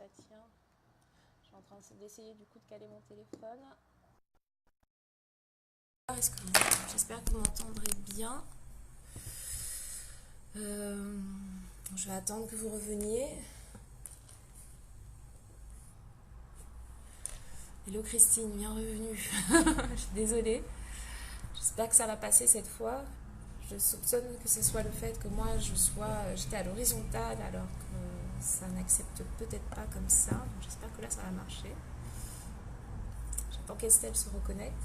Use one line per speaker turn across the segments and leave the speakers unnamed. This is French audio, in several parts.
ça tient. Je suis en train d'essayer du coup de caler mon téléphone. J'espère que vous m'entendrez bien. Je vais attendre que vous reveniez. Hello Christine, bien revenue. Je suis désolée. J'espère que ça va passer cette fois. Je soupçonne que ce soit le fait que moi j'étais à l'horizontale alors que ça n'accepte peut-être pas comme ça. J'espère que là ça va marcher. J'attends qu'Estelle se reconnecte.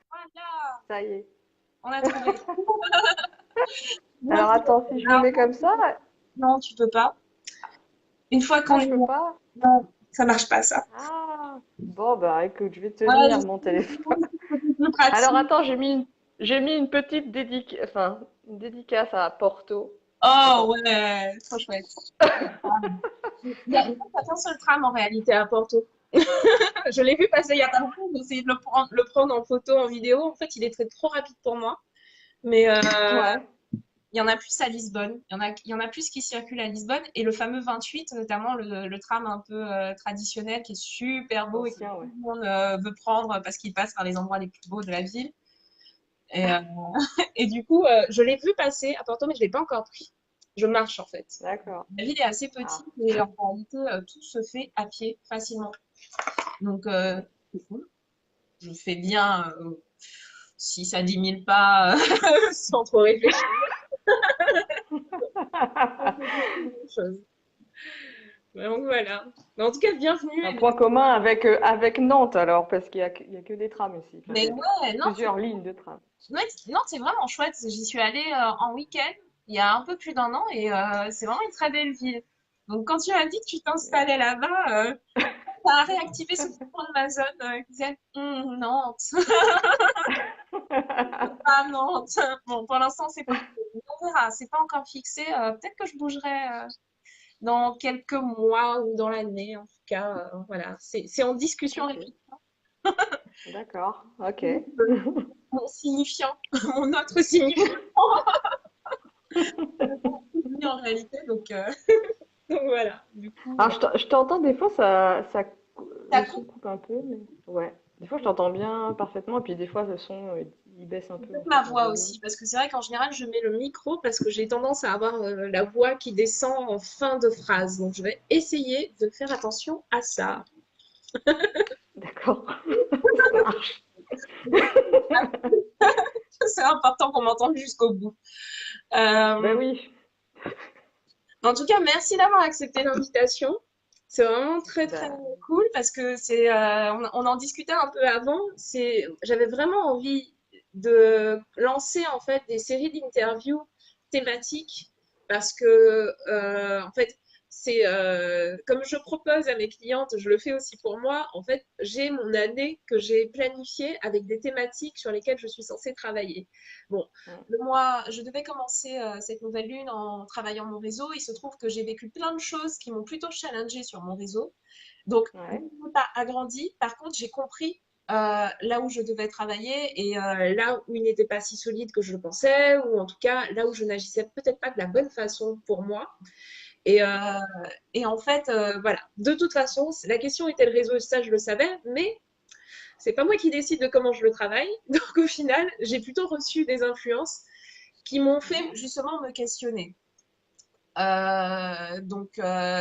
Voilà,
Ça y est.
on a trouvé.
Alors attends, si je me mets comme ça,
Non, tu peux pas. Une fois qu'on
ah,
est...
je peux pas.
Non, ça marche pas ça.
Ah, bon, bah écoute, je vais
Ouais,
tenir mon téléphone.
c'est plus
Alors
pratique.
attends, j'ai mis une petite une dédicace à Porto.
Oh
Attends.
ouais, trop chouette. Il y a qu'un seul tram en réalité à Porto. Je l'ai vu passer il y a pas longtemps, j'ai essayé de le prendre en photo, en vidéo. En fait, il est trop rapide pour moi. Mais
Ouais.
il y en a plus à Lisbonne. Il y en a plus qui circulent à Lisbonne. Et le fameux 28, notamment le tram un peu traditionnel qui est super beau et que
Ancien,
tout
ouais.
le monde veut prendre parce qu'il passe par les endroits les plus beaux de la ville. Et, et du coup, je l'ai vu passer à Porto, mais je l'ai pas encore pris. Je marche en fait.
D'accord.
La ville est assez
Ah.
petite et en réalité, tout se fait à pied facilement. Donc, c'est cool. Je fais bien 6 à 10 000 pas sans trop réfléchir. Chose. Donc voilà. Mais en tout cas, bienvenue.
Un point commun avec Nantes alors, parce il y a que des trams ici. Enfin,
Mais ouais, non,
plusieurs lignes de tram.
Non, c'est vraiment chouette. J'y suis allée en week-end il y a un peu plus d'un an et c'est vraiment une très belle ville. Donc quand tu as dit que tu t'installais là-bas, ça a réactivé ce petit point de ma zone qui disait Nantes, pas Nantes. Bon, pour l'instant, c'est pas. On verra, c'est pas encore fixé. Peut-être que je bougerai dans quelques mois ou dans l'année. En tout cas, voilà, c'est en discussion
Ok,
avec
d'accord, ok.
mon signifiant, mon autre signifiant en réalité. Donc voilà, du coup,
Alors, je t'entends des fois,
ça
le son
coupe
coupe un peu, mais ouais. Des fois, je t'entends bien parfaitement, et puis des fois, le son, il baisse un peu,
peut-être
en
ma
fait, en
voix
volume.
aussi, parce que c'est vrai qu'en général, je mets le micro parce que j'ai tendance à avoir la voix qui descend en fin de phrase. Donc je vais essayer de faire attention à ça.
D'accord, ça marche.
C'est important qu'on m'entende jusqu'au bout. Euh,
Ben oui.
En tout cas, merci d'avoir accepté l'invitation. C'est vraiment très très
Ben,
cool parce que on en discutait un peu avant. J'avais vraiment envie de lancer en fait des séries d'interviews thématiques parce que en fait comme je propose à mes clientes, je le fais aussi pour moi. En fait, j'ai mon année que j'ai planifiée avec des thématiques sur lesquelles je suis censée travailler. Bon,
mm,
je devais commencer cette nouvelle lune en travaillant mon réseau. Il se trouve que j'ai vécu plein de choses qui m'ont plutôt challengée sur mon réseau. Donc, je
ouais,
n'ai pas agrandi. Par contre, j'ai compris là où je devais travailler et là où il n'était pas si solide que je le pensais, ou en tout cas là où je n'agissais peut-être pas de la bonne façon pour moi. Et, euh, et en fait, voilà. De toute façon, la question était le réseau, ça je le savais, mais c'est pas moi qui décide de comment je le travaille. Donc au final, j'ai plutôt reçu des influences qui m'ont fait justement me questionner.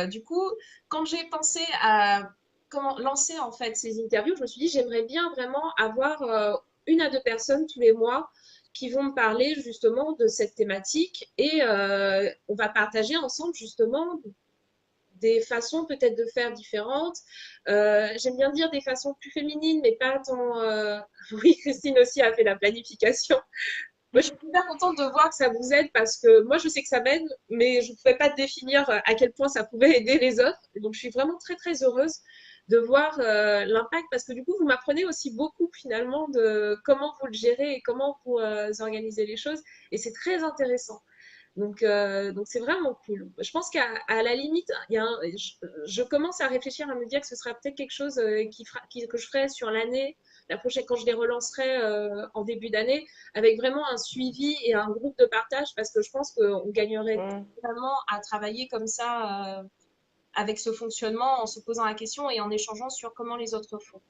Du coup, quand j'ai pensé à comment lancer en fait ces interviews, je me suis dit j'aimerais bien vraiment avoir 1 à 2 personnes tous les mois qui vont me parler justement de cette thématique et on va partager ensemble justement des façons peut-être de faire différentes. J'aime bien dire des façons plus féminines, mais pas tant. Oui, Christine aussi a fait la planification. Moi, je suis super contente de voir que ça vous aide parce que moi, je sais que ça m'aide, mais je ne pouvais pas définir à quel point ça pouvait aider les autres. Donc, je suis vraiment très, très heureuse de voir l'impact parce que du coup, vous m'apprenez aussi beaucoup finalement de comment vous le gérez et comment vous organisez les choses. Et c'est très intéressant. Donc c'est vraiment cool. Je pense qu'à la limite, je commence à réfléchir à me dire que ce sera peut-être quelque chose que je ferai sur l'année, la prochaine, quand je les relancerai en début d'année, avec vraiment un suivi et un groupe de partage, parce que je pense qu'on gagnerait
Mm.
vraiment à travailler comme ça, avec ce fonctionnement, en se posant la question et en échangeant sur comment les autres font.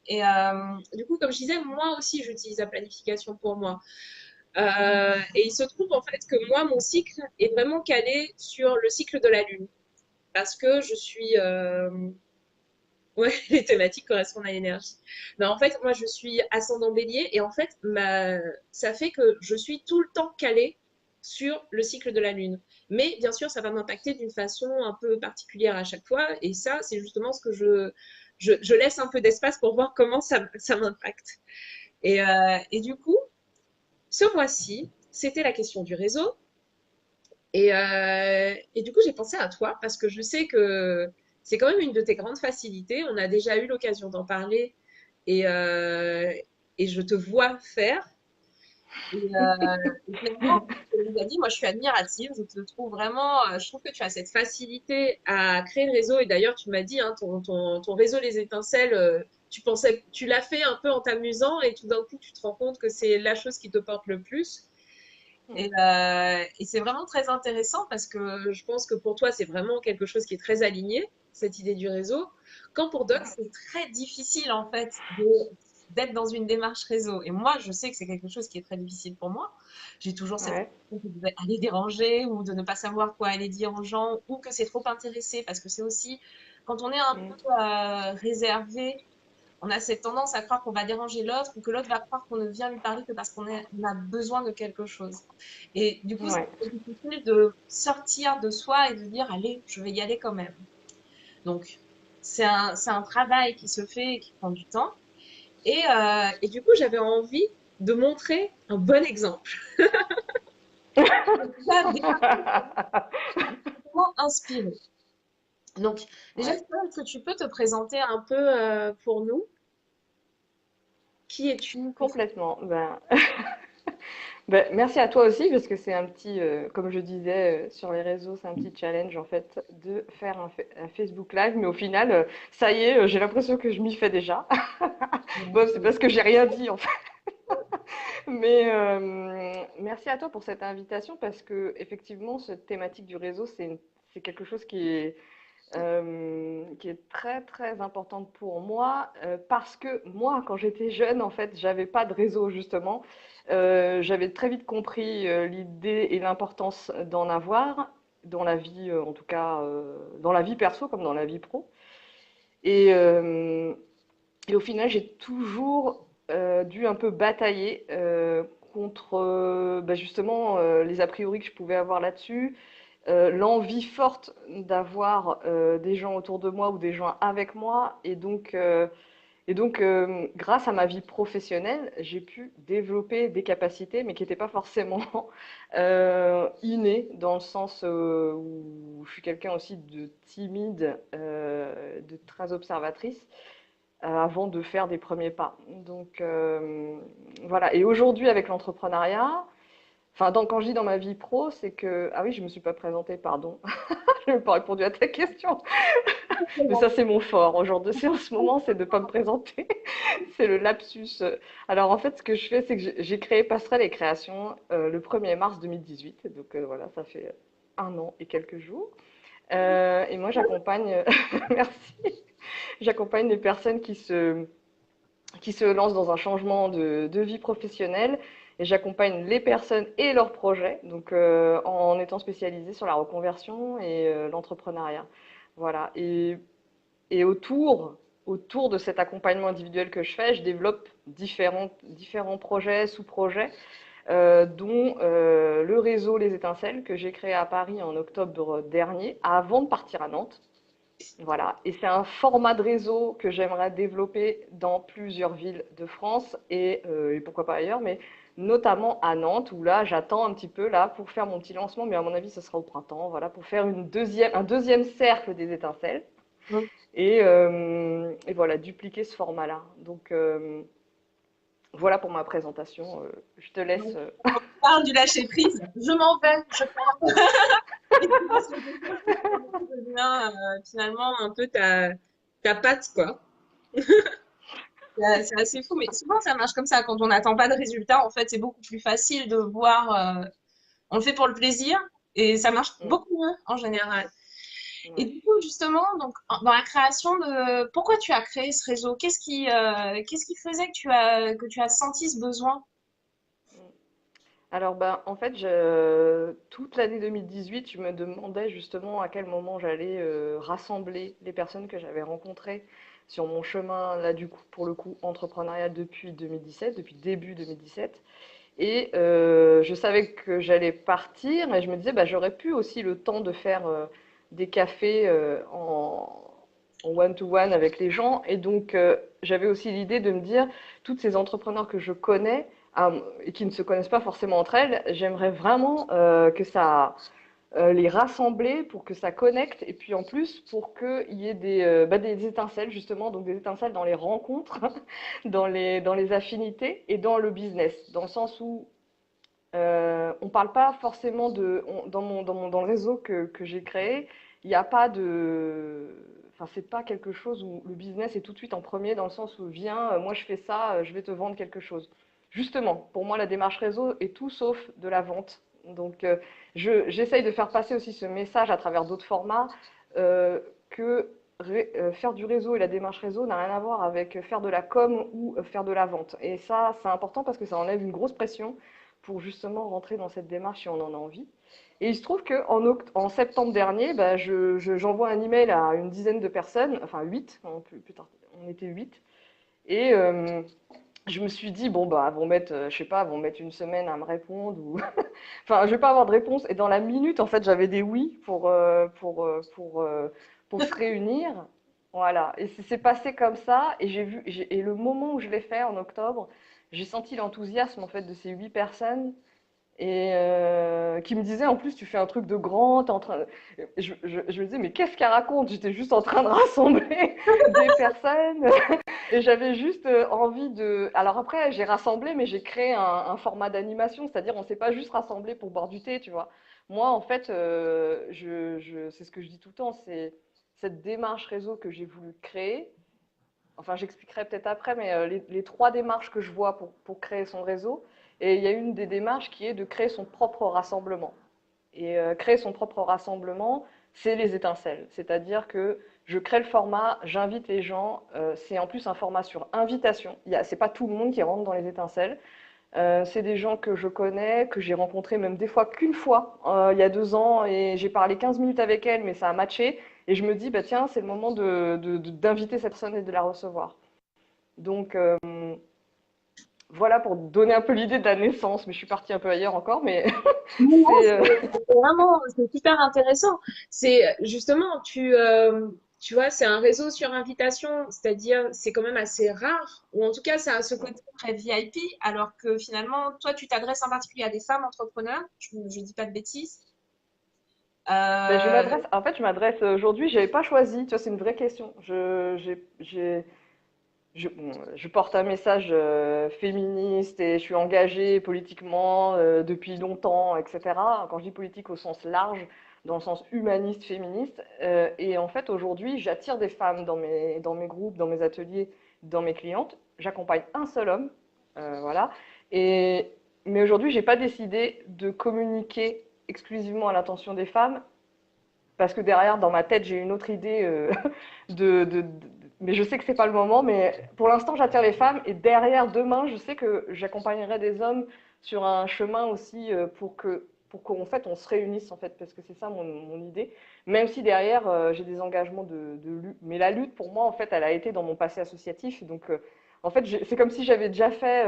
Et du coup, comme je disais, moi aussi, j'utilise la planification pour moi. Et il se trouve en fait que moi, mon cycle est vraiment calé sur le cycle de la Lune. Parce que je suis... Ouais, les thématiques correspondent à l'énergie. Mais en fait, moi, je suis ascendant bélier et en fait, ça fait que je suis tout le temps calée sur le cycle de la Lune. Mais bien sûr, ça va m'impacter d'une façon un peu particulière à chaque fois. Et ça, c'est justement ce que je laisse un peu d'espace pour voir comment ça m'impacte. Et du coup, ce mois-ci, c'était la question du réseau. Et du coup, j'ai pensé à toi parce que je sais que c'est quand même une de tes grandes facilités. On a déjà eu l'occasion d'en parler et, euh, et je te vois faire. Et clairement, comme tu l'as dit, moi je suis admirative. Je te trouve vraiment, je trouve que tu as cette facilité à créer le réseau. Et d'ailleurs, tu m'as dit, hein, ton réseau Les Étincelles, tu l'as fait un peu en t'amusant et tout d'un coup, tu te rends compte que c'est la chose qui te porte le plus. Et c'est vraiment très intéressant parce que je pense que pour toi, c'est vraiment quelque chose qui est très aligné, cette idée du réseau. Quand pour d'autres, c'est très difficile en fait d'être dans une démarche réseau. Et moi, je sais que c'est quelque chose qui est très difficile pour moi. J'ai toujours cette
Ouais.
impression de aller déranger ou de ne pas savoir quoi aller dire aux gens ou que c'est trop intéressé parce que c'est aussi quand on est un
Mm.
peu réservé, on a cette tendance à croire qu'on va déranger l'autre ou que l'autre va croire qu'on ne vient lui parler que parce on a besoin de quelque chose. Et du coup,
Ouais.
c'est difficile de sortir de soi et de dire, allez, je vais y aller quand même. Donc, c'est un travail qui se fait et qui prend du temps. Et du coup, j'avais envie de montrer un bon exemple. Ça, vraiment inspiré. Donc, déjà,
Ouais.
est-ce que tu peux te présenter un peu pour nous? Qui es-tu?
Complètement. Ben, merci à toi aussi, parce que c'est un petit, comme je disais sur les réseaux, c'est un petit challenge en fait de faire un Facebook Live, mais au final, ça y est, j'ai l'impression que je m'y fais déjà. Bon, c'est parce que j'ai rien dit en fait. Mais merci à toi pour cette invitation, parce que effectivement, cette thématique du réseau, c'est quelque chose qui est très très importante pour moi, parce que moi, quand j'étais jeune, en fait, j'avais pas de réseau justement. J'avais très vite compris l'idée et l'importance d'en avoir dans la vie, en tout cas dans la vie perso comme dans la vie pro. Et, euh, et au final, j'ai toujours dû un peu batailler contre justement les a priori que je pouvais avoir là-dessus, l'envie forte d'avoir des gens autour de moi ou des gens avec moi. Et donc, grâce à ma vie professionnelle, j'ai pu développer des capacités, mais qui n'étaient pas forcément innées, dans le sens où je suis quelqu'un aussi de timide, de très observatrice, avant de faire des premiers pas. Donc, voilà. Et aujourd'hui, avec l'entrepreneuriat, enfin, quand je dis dans ma vie pro, c'est que... Ah oui, je ne me suis pas présentée, pardon. Je n'ai pas répondu à ta question. Mais ça, c'est mon fort aujourd'hui, c'est en ce moment, c'est de ne pas me présenter. C'est le lapsus. Alors, en fait, ce que je fais, c'est que j'ai créé Passerelle et Création le 1er mars 2018. Donc, voilà, ça fait un an et quelques jours. Et moi, j'accompagne, merci, j'accompagne les personnes qui se lancent dans un changement de vie professionnelle. Et j'accompagne les personnes et leurs projets, donc en étant spécialisée sur la reconversion et l'entrepreneuriat. Voilà. Et autour de cet accompagnement individuel que je fais, je développe différents projets, sous-projets, dont le réseau Les Étincelles que j'ai créé à Paris en octobre dernier, avant de partir à Nantes. Voilà. Et c'est un format de réseau que j'aimerais développer dans plusieurs villes de France et pourquoi pas ailleurs, mais notamment à Nantes, où là, j'attends un petit peu là pour faire mon petit lancement, mais à mon avis, ce sera au printemps, voilà, pour faire un deuxième cercle des étincelles et voilà, dupliquer ce format-là. Donc, Voilà pour ma présentation. Je te laisse.
Donc, on parle du lâcher prise. Je m'en vais, je pars. Et tu laisses le business et finalement devient finalement un peu ta patte, quoi. C'est assez fou, mais souvent ça marche comme ça. Quand on n'attend pas de résultat, en fait, c'est beaucoup plus facile de voir. On le fait pour le plaisir et ça marche
Mm,
beaucoup mieux en général. Et
ouais.
du coup, justement, donc, dans la création de... Pourquoi tu as créé ce réseau? Qu'est-ce qui faisait que tu as senti ce besoin?
Alors, ben, en fait, toute l'année 2018, je me demandais justement à quel moment j'allais rassembler les personnes que j'avais rencontrées sur mon chemin, là, du coup, pour le coup, entrepreneurial depuis 2017, depuis début 2017. Et je savais que j'allais partir, et je me disais, bah, j'aurais pu aussi le temps de faire des cafés en one-to-one avec les gens. Et donc, j'avais aussi l'idée de me dire, toutes ces entrepreneurs que je connais et qui ne se connaissent pas forcément entre elles, j'aimerais vraiment que ça les rassembler pour que ça connecte et puis en plus pour qu'il y ait des étincelles justement, donc des étincelles dans les rencontres, dans les affinités et dans le business, dans le sens où on parle pas forcément dans le réseau que j'ai créé, il n'y a pas de, enfin c'est pas quelque chose où le business est tout de suite en premier dans le sens où viens, moi je fais ça, je vais te vendre quelque chose. Justement, pour moi la démarche réseau est tout sauf de la vente. Donc j'essaye de faire passer aussi ce message à travers d'autres formats euh, que faire du réseau et la démarche réseau n'a rien à voir avec faire de la com ou faire de la vente. Et ça, c'est important parce que ça enlève une grosse pression pour justement rentrer dans cette démarche si on en a envie. Et il se trouve en septembre dernier, bah, j'envoie un email à une dizaine de personnes, enfin 8, plus tard, on était 8. Et je me suis dit, bon, bah, vont mettre, je sais pas, vont mettre une semaine à me répondre. Ou... enfin, je vais pas avoir de réponse. Et dans la minute, en fait, j'avais des oui pour se réunir. Voilà. Et c'est passé comme ça. Et et le moment où je l'ai fait en octobre, j'ai senti l'enthousiasme, en fait, de ces 8 personnes et qui me disait en plus tu fais un truc de grand, t'es en train je me disais mais qu'est-ce qu'elle raconte? J'étais juste en train de rassembler des personnes et j'avais juste envie de... Alors après j'ai rassemblé mais j'ai créé un format d'animation, c'est-à-dire on s'est pas juste rassemblé pour boire du thé, tu vois. Moi en fait c'est ce que je dis tout le temps, c'est cette démarche réseau que j'ai voulu créer. Enfin, j'expliquerai peut-être après, mais les 3 démarches que je vois pour créer son réseau, et il y a une des démarches qui est de créer son propre rassemblement. Et créer son propre rassemblement, c'est les étincelles. C'est-à-dire que je crée le format, j'invite les gens, c'est en plus un format sur invitation. C'est pas tout le monde qui rentre dans les étincelles. C'est des gens que je connais, que j'ai rencontrés même des fois qu'une fois, il y a 2 ans, et j'ai parlé 15 minutes avec elle, mais ça a matché. Et je me dis, bah tiens, c'est le moment d'inviter cette personne et de la recevoir. Donc voilà pour donner un peu l'idée de la naissance, mais je suis partie un peu ailleurs encore, mais
Non, non,
c'est
c'est vraiment, c'est super intéressant. C'est justement, tu vois, c'est un réseau sur invitation, c'est-à-dire, c'est quand même assez rare, ou en tout cas, ça a ce côté très VIP, alors que finalement, toi, tu t'adresses en particulier à des femmes entrepreneurs, je dis pas de bêtises.
ben,
Euh,
je m'adresse aujourd'hui, j'avais pas choisi, tu vois, c'est une vraie question. Je porte un message féministe et je suis engagée politiquement depuis longtemps, etc. Quand je dis politique au sens large, dans le sens humaniste, féministe. Et en fait, aujourd'hui, j'attire des femmes dans mes groupes, dans mes ateliers, dans mes clientes. J'accompagne un seul homme, voilà. Et, mais aujourd'hui, j'ai pas décidé de communiquer exclusivement à l'intention des femmes parce que derrière, dans ma tête, j'ai une autre idée mais je sais que c'est pas le moment. Mais pour l'instant, j'attire les femmes et derrière, demain, je sais que j'accompagnerai des hommes sur un chemin aussi pour qu'en fait on se réunisse en fait parce que c'est ça mon idée. Même si derrière j'ai des engagements de lutte, mais la lutte pour moi en fait elle a été dans mon passé associatif. Donc en fait c'est comme si j'avais déjà fait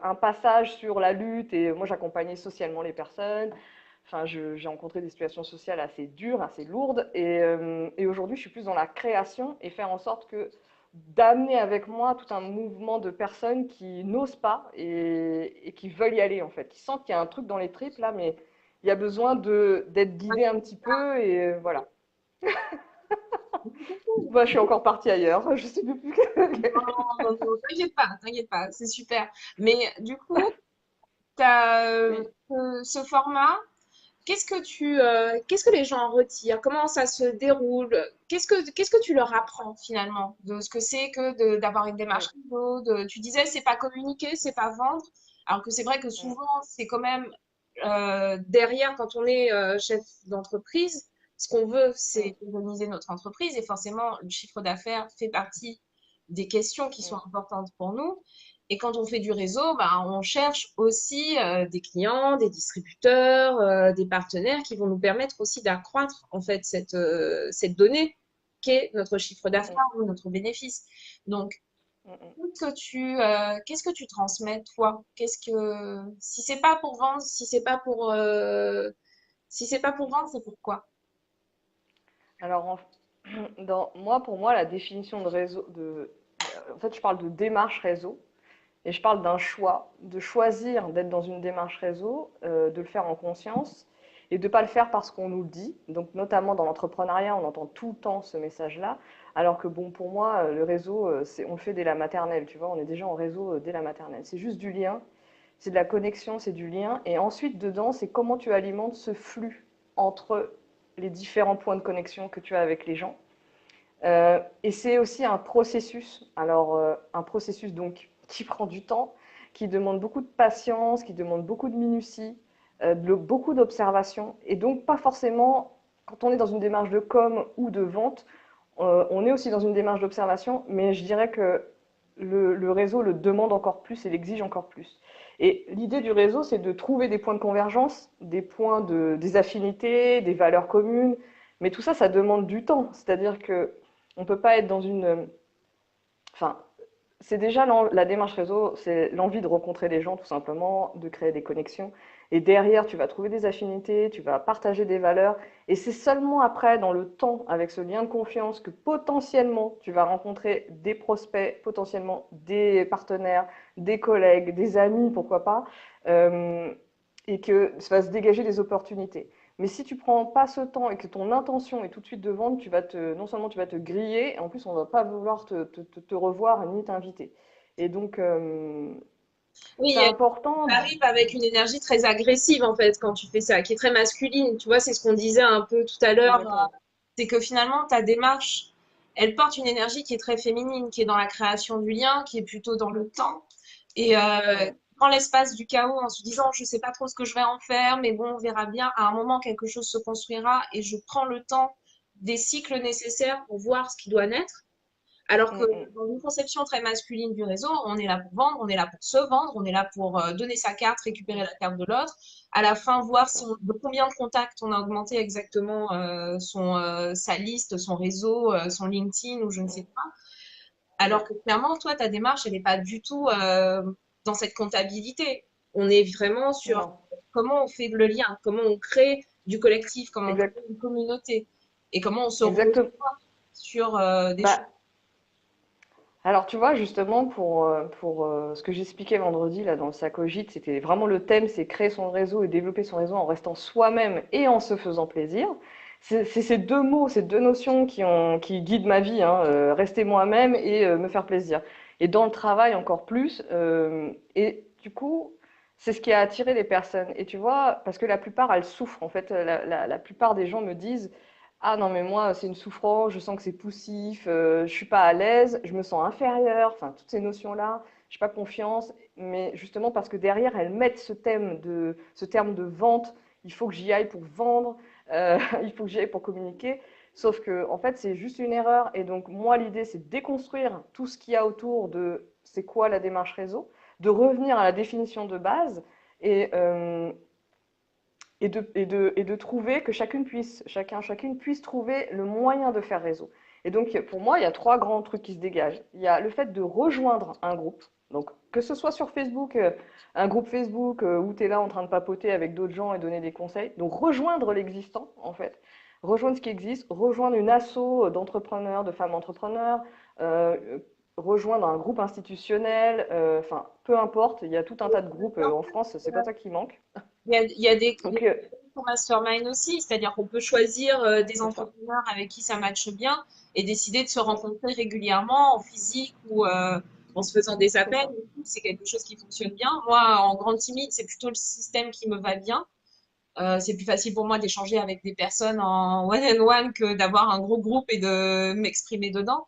un passage sur la lutte et moi j'accompagnais socialement les personnes. Enfin, j'ai rencontré des situations sociales assez dures, assez lourdes, et aujourd'hui, je suis plus dans la création et faire en sorte que d'amener avec moi tout un mouvement de personnes qui n'osent pas et qui veulent y aller en fait, qui sentent qu'il y a un truc dans les tripes là, mais il y a besoin d'être guidé un petit peu et voilà. Bah, je suis encore partie ailleurs. Je sais plus.
Non, non, non, t'inquiète pas, c'est super. Mais du coup, tu as
Oui.
ce format. Qu'est-ce que les gens en retirent? Comment ça se déroule? Qu'est-ce que tu leur apprends finalement de ce que c'est que d'avoir une démarche
Mm,
réseau, tu disais c'est pas communiquer, c'est pas vendre, alors que c'est vrai que
mm,
souvent c'est quand même derrière quand on est chef d'entreprise, ce qu'on veut
mm,
c'est organiser notre entreprise et forcément le chiffre d'affaires fait partie des questions qui sont
mm,
importantes pour nous. Et quand on fait du réseau, bah, on cherche aussi des clients, des distributeurs, des partenaires qui vont nous permettre aussi d'accroître en fait cette donnée qu'est notre chiffre
mm,
d'affaires
mm,
ou notre bénéfice. Donc,
mm, mm.
qu'est-ce que tu transmets toi? Si c'est pas pour vendre, si c'est pas pour vendre, c'est pourquoi?
Alors, pour moi, la définition de réseau, en fait, je parle de démarche réseau et je parle d'un choix, de choisir d'être dans une démarche réseau, de le faire en conscience et de ne pas le faire parce qu'on nous le dit. Donc, notamment dans l'entrepreneuriat, on entend tout le temps ce message-là. Alors que, bon, pour moi, le réseau, on le fait dès la maternelle, tu vois, on est déjà en réseau dès la maternelle. C'est juste du lien, c'est de la connexion, c'est du lien. Et ensuite, dedans, c'est comment tu alimentes ce flux entre les différents points de connexion que tu as avec les gens. Et c'est aussi un processus, un processus donc qui prend du temps, qui demande beaucoup de patience, qui demande beaucoup de minutie, beaucoup d'observation, et donc pas forcément, quand on est dans une démarche de com ou de vente, on est aussi dans une démarche d'observation, mais je dirais que le réseau le demande encore plus et l'exige encore plus. Et l'idée du réseau, c'est de trouver des points de convergence, des affinités, des valeurs communes, mais tout ça, ça demande du temps. C'est-à-dire que on peut pas être dans une. Enfin, c'est déjà la démarche réseau, c'est l'envie de rencontrer des gens tout simplement, de créer des connexions. Et derrière, tu vas trouver des affinités, tu vas partager des valeurs. Et c'est seulement après, dans le temps, avec ce lien de confiance, que potentiellement tu vas rencontrer des prospects, potentiellement des partenaires, des collègues, des amis, pourquoi pas, euh, et que ça va se dégager des opportunités. Mais si tu prends pas ce temps et que ton intention est tout de suite de vendre, non seulement tu vas te griller, et en plus on va pas vouloir te revoir ni t'inviter. Et donc, c'est
Oui,
important.
tu arrives avec une énergie très agressive en fait quand tu fais ça, qui est très masculine. Tu vois, c'est ce qu'on disait un peu tout à l'heure.
Exactement.
C'est que finalement, ta démarche, elle porte une énergie qui est très féminine, qui est dans la création du lien, qui est plutôt dans le temps. Et
Mm,
dans l'espace du chaos, en se disant, je sais pas trop ce que je vais en faire, mais bon, on verra bien. À un moment, quelque chose se construira et je prends le temps des cycles nécessaires pour voir ce qui doit naître. Alors que
mm, mm.
dans une conception très masculine du réseau, on est là pour vendre, on est là pour se vendre, on est là pour donner sa carte, récupérer la carte de l'autre, à la fin voir
C'est ça.
de combien de contacts on a augmenté exactement sa liste, son réseau, son LinkedIn ou je ne sais
Mm,
quoi.
mm.
Alors que clairement, toi, ta démarche, elle n'est pas du tout dans cette comptabilité. On est vraiment sur
Non,
comment on fait le lien, comment on crée du collectif, comment on crée
exact,
une communauté et comment on se rejoint
exactement.
sur des choses.
Bah, alors, tu vois, justement, pour ce que j'expliquais vendredi là, dans le Sacogite, c'était vraiment le thème, c'est créer son réseau et développer son réseau en restant soi-même et en se faisant plaisir. C'est ces deux mots, ces deux notions qui guident ma vie, hein, rester moi-même et me faire plaisir. Et dans le travail encore plus. Et du coup, c'est ce qui a attiré les personnes. Et tu vois, parce que la plupart, elles souffrent. En fait, la plupart des gens me disent, ah non, mais moi, c'est une souffrance, je sens que c'est poussif, je suis pas à l'aise, je me sens inférieure, enfin, toutes ces notions-là, j'ai pas confiance, mais justement parce que derrière, elles mettent ce terme de vente, il faut que j'y aille pour vendre, il faut que j'y aille pour communiquer, sauf que, en fait, c'est juste une erreur, et donc, moi, l'idée, c'est de déconstruire tout ce qu'il y a autour de c'est quoi la démarche réseau, de revenir à la définition de base, et, et de trouver que chacune puisse trouver le moyen de faire réseau. Et donc, pour moi, il y a trois grands trucs qui se dégagent. Il y a le fait de rejoindre un groupe. Donc, que ce soit sur Facebook, un groupe Facebook où tu es là en train de papoter avec d'autres gens et donner des conseils. Donc, rejoindre l'existant, en fait. Rejoindre ce qui existe, rejoindre une asso d'entrepreneurs, de femmes entrepreneurs, euh, rejoindre un groupe institutionnel, enfin, peu importe, il y a tout un tas de groupes en France, c'est pas ça qui manque.
Il y a des
Donc,
pour Mastermind aussi, c'est-à-dire qu'on peut choisir des
C'est ça.
entrepreneurs avec qui ça matche bien et décider de se rencontrer régulièrement en physique ou en se faisant des
C'est
appels.
ça.
C'est quelque chose qui fonctionne bien. Moi, en grande timide, c'est plutôt le système qui me va bien. C'est plus facile pour moi d'échanger avec des personnes en one-on-one que d'avoir un gros groupe et de m'exprimer dedans.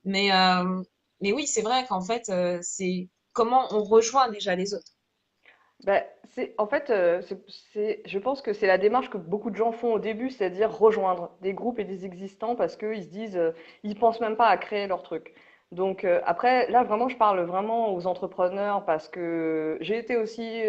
Mais, euh, mais oui, c'est vrai qu'en fait, c'est comment on rejoint déjà les autres.
Ben, en fait, je pense que c'est la démarche que beaucoup de gens font au début, c'est-à-dire rejoindre des groupes et des existants parce qu'ils se disent, ils pensent même pas à créer leur truc. Donc après, là vraiment, je parle vraiment aux entrepreneurs parce que j'ai été aussi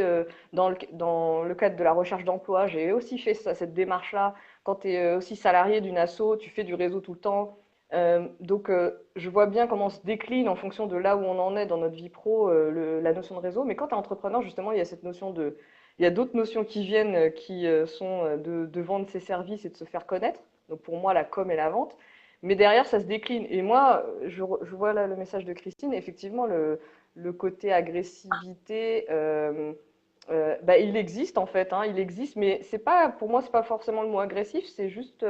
dans le cadre de la recherche d'emploi, j'ai aussi fait cette démarche-là. Quand tu es aussi salarié d'une asso, tu fais du réseau tout le temps. Je vois bien comment on se décline en fonction de là où on en est dans notre vie pro, la notion de réseau. Mais quand tu es entrepreneur, justement, il y a cette notion de, il y a d'autres notions qui viennent, qui sont de vendre ses services et de se faire connaître. Donc pour moi, la com et la vente. Mais derrière, ça se décline. Et moi, je vois là le message de Christine. Effectivement, le côté agressivité, bah, il existe en fait, hein, il existe. Mais c'est pas, pour moi, c'est pas forcément le mot agressif. C'est juste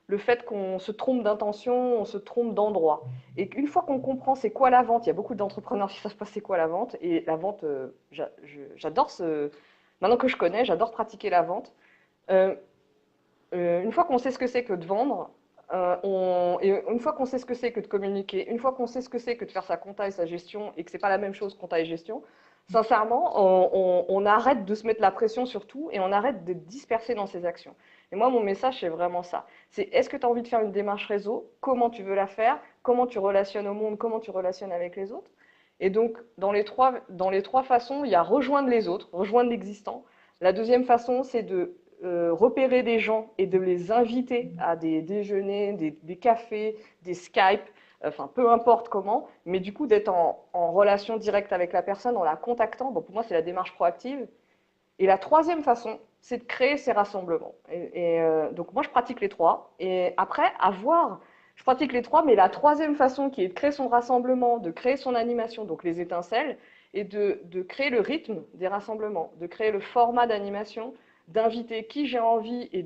le fait qu'on se trompe d'intention, on se trompe d'endroit. Et une fois qu'on comprend c'est quoi la vente, il y a beaucoup d'entrepreneurs qui ne savent pas c'est quoi la vente. Et la vente, j'adore ce. Maintenant que je connais, j'adore pratiquer la vente. Euh, une fois qu'on sait ce que c'est que de vendre, et une fois qu'on sait ce que c'est que de communiquer, une fois qu'on sait ce que c'est que de faire sa compta et sa gestion, et que c'est pas la même chose compta et gestion, sincèrement, on arrête de se mettre la pression sur tout et on arrête d'être dispersé dans ses actions. Et moi, mon message, c'est vraiment ça. C'est est-ce que tu as envie de faire une démarche réseau? Comment tu veux la faire? Comment tu relationnes au monde? Comment tu relationnes avec les autres? Et donc, dans les trois façons, il y a rejoindre les autres, rejoindre l'existant. La deuxième façon, c'est de repérer des gens et de les inviter à des déjeuners, des cafés, des Skype, enfin peu importe comment, mais du coup d'être en relation directe avec la personne en la contactant. Bon, pour moi, c'est la démarche proactive. Et la troisième façon, c'est de créer ces rassemblements. Donc moi, je pratique les trois. Et après, à voir, je pratique les trois, mais la troisième façon qui est de créer son rassemblement, de créer son animation, donc les étincelles, et de créer le rythme des rassemblements, de créer le format d'animation, d'inviter qui j'ai envie et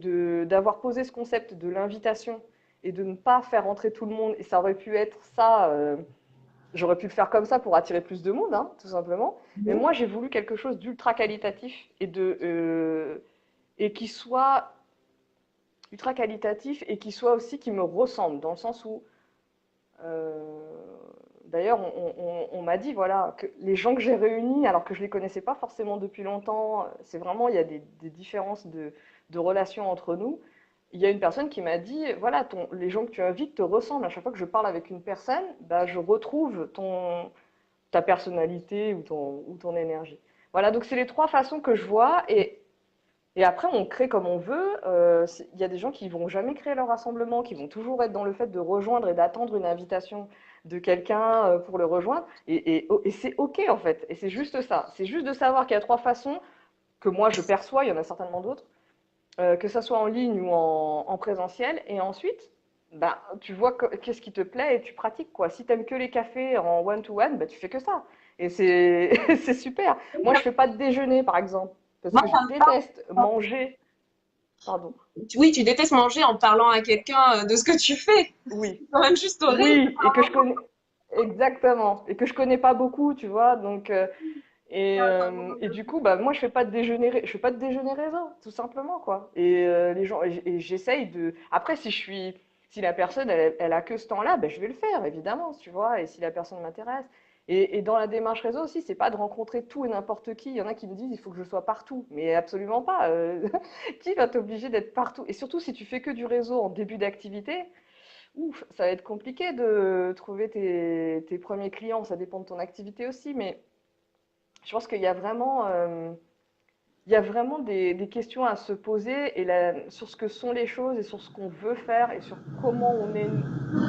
d'avoir posé ce concept de l'invitation et de ne pas faire rentrer tout le monde. Et ça aurait pu être ça. J'aurais pu le faire comme ça pour attirer plus de monde, hein, tout simplement. Mais moi, j'ai voulu quelque chose d'ultra qualitatif et qui soit ultra qualitatif et qui soit aussi qui me ressemble, dans le sens où, euh, d'ailleurs, on m'a dit, voilà, que les gens que j'ai réunis, alors que je les connaissais pas forcément depuis longtemps, c'est vraiment, il y a des différences de relations entre nous. Il y a une personne qui m'a dit, voilà, les gens que tu invites te ressemblent. À chaque fois que je parle avec une personne, bah, je retrouve ta personnalité ou ton énergie. Voilà, donc c'est les trois façons que je vois. Et après, on crée comme on veut. Il y a des gens qui vont jamais créer leur rassemblement, qui vont toujours être dans le fait de rejoindre et d'attendre une invitation de quelqu'un pour le rejoindre. Et c'est OK, en fait. Et c'est juste ça. C'est juste de savoir qu'il y a trois façons que moi je perçois, il y en a certainement d'autres, que ça soit en ligne ou en présentiel. Et ensuite, bah, tu vois qu'est-ce qui te plaît et tu pratiques, quoi. Si tu aimes que les cafés en one-to-one, bah, tu fais que ça. Et c'est c'est super. Moi, je fais pas de déjeuner, par exemple, parce
Moi,
que je
ça me parle.
déteste manger. Pardon.
Oui, tu détestes manger en parlant à quelqu'un de ce que tu fais.
Oui,
C'est quand même juste horrible.
oui, et que je connais exactement, et que je connais pas beaucoup, tu vois. Donc et du coup, bah moi, je fais pas de déjeuner réseau, tout simplement, quoi. Les gens, et j'essaye de. Après, si la personne, elle a que ce temps-là, ben, je vais le faire, évidemment, tu vois. Et si la personne m'intéresse. Et dans la démarche réseau aussi, c'est pas de rencontrer tout et n'importe qui. Il y en a qui me disent, il faut que je sois partout, mais absolument pas. Qui va t'obliger d'être partout? Et surtout, si tu fais que du réseau en début d'activité, ouf, ça va être compliqué de trouver tes premiers clients. Ça dépend de ton activité aussi, mais je pense il y a vraiment des questions à se poser sur ce que sont les choses et sur ce qu'on veut faire et sur comment on est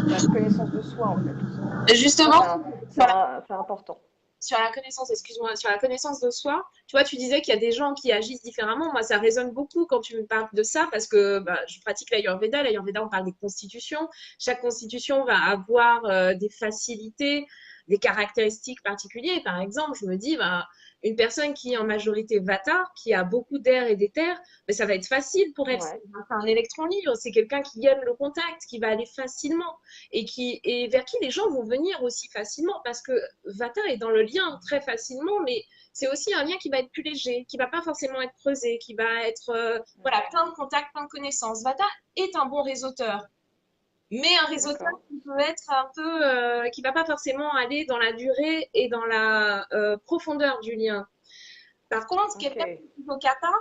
la connaissance de soi, en fait, tout simplement. Ça,
Justement,
c'est important.
sur la connaissance, excuse-moi, sur la connaissance de soi, tu vois, tu disais qu'il y a des gens qui agissent différemment. Moi, ça résonne beaucoup quand tu me parles de ça parce que bah, je pratique l'Ayurveda. L'Ayurveda, on parle des constitutions. Chaque constitution va avoir des facilités, des caractéristiques particulières. Par exemple, je me dis, bah, une personne qui est en majorité Vata, qui a beaucoup d'air et d'éther, mais ça va être facile pour elle. C'est
Ouais.
un électron libre, c'est quelqu'un qui aime le contact, qui va aller facilement et vers qui les gens vont venir aussi facilement parce que Vata est dans le lien très facilement, mais c'est aussi un lien qui va être plus léger, qui va pas forcément être creusé, qui va être voilà, plein de contacts, plein de connaissances. Vata est un bon réseauteur, mais un réseauteur
D'accord.
qui peut être un peu, qui va pas forcément aller dans la durée et dans la profondeur du lien. Par contre,
Ok.
quelqu'un qui est plutôt kappa,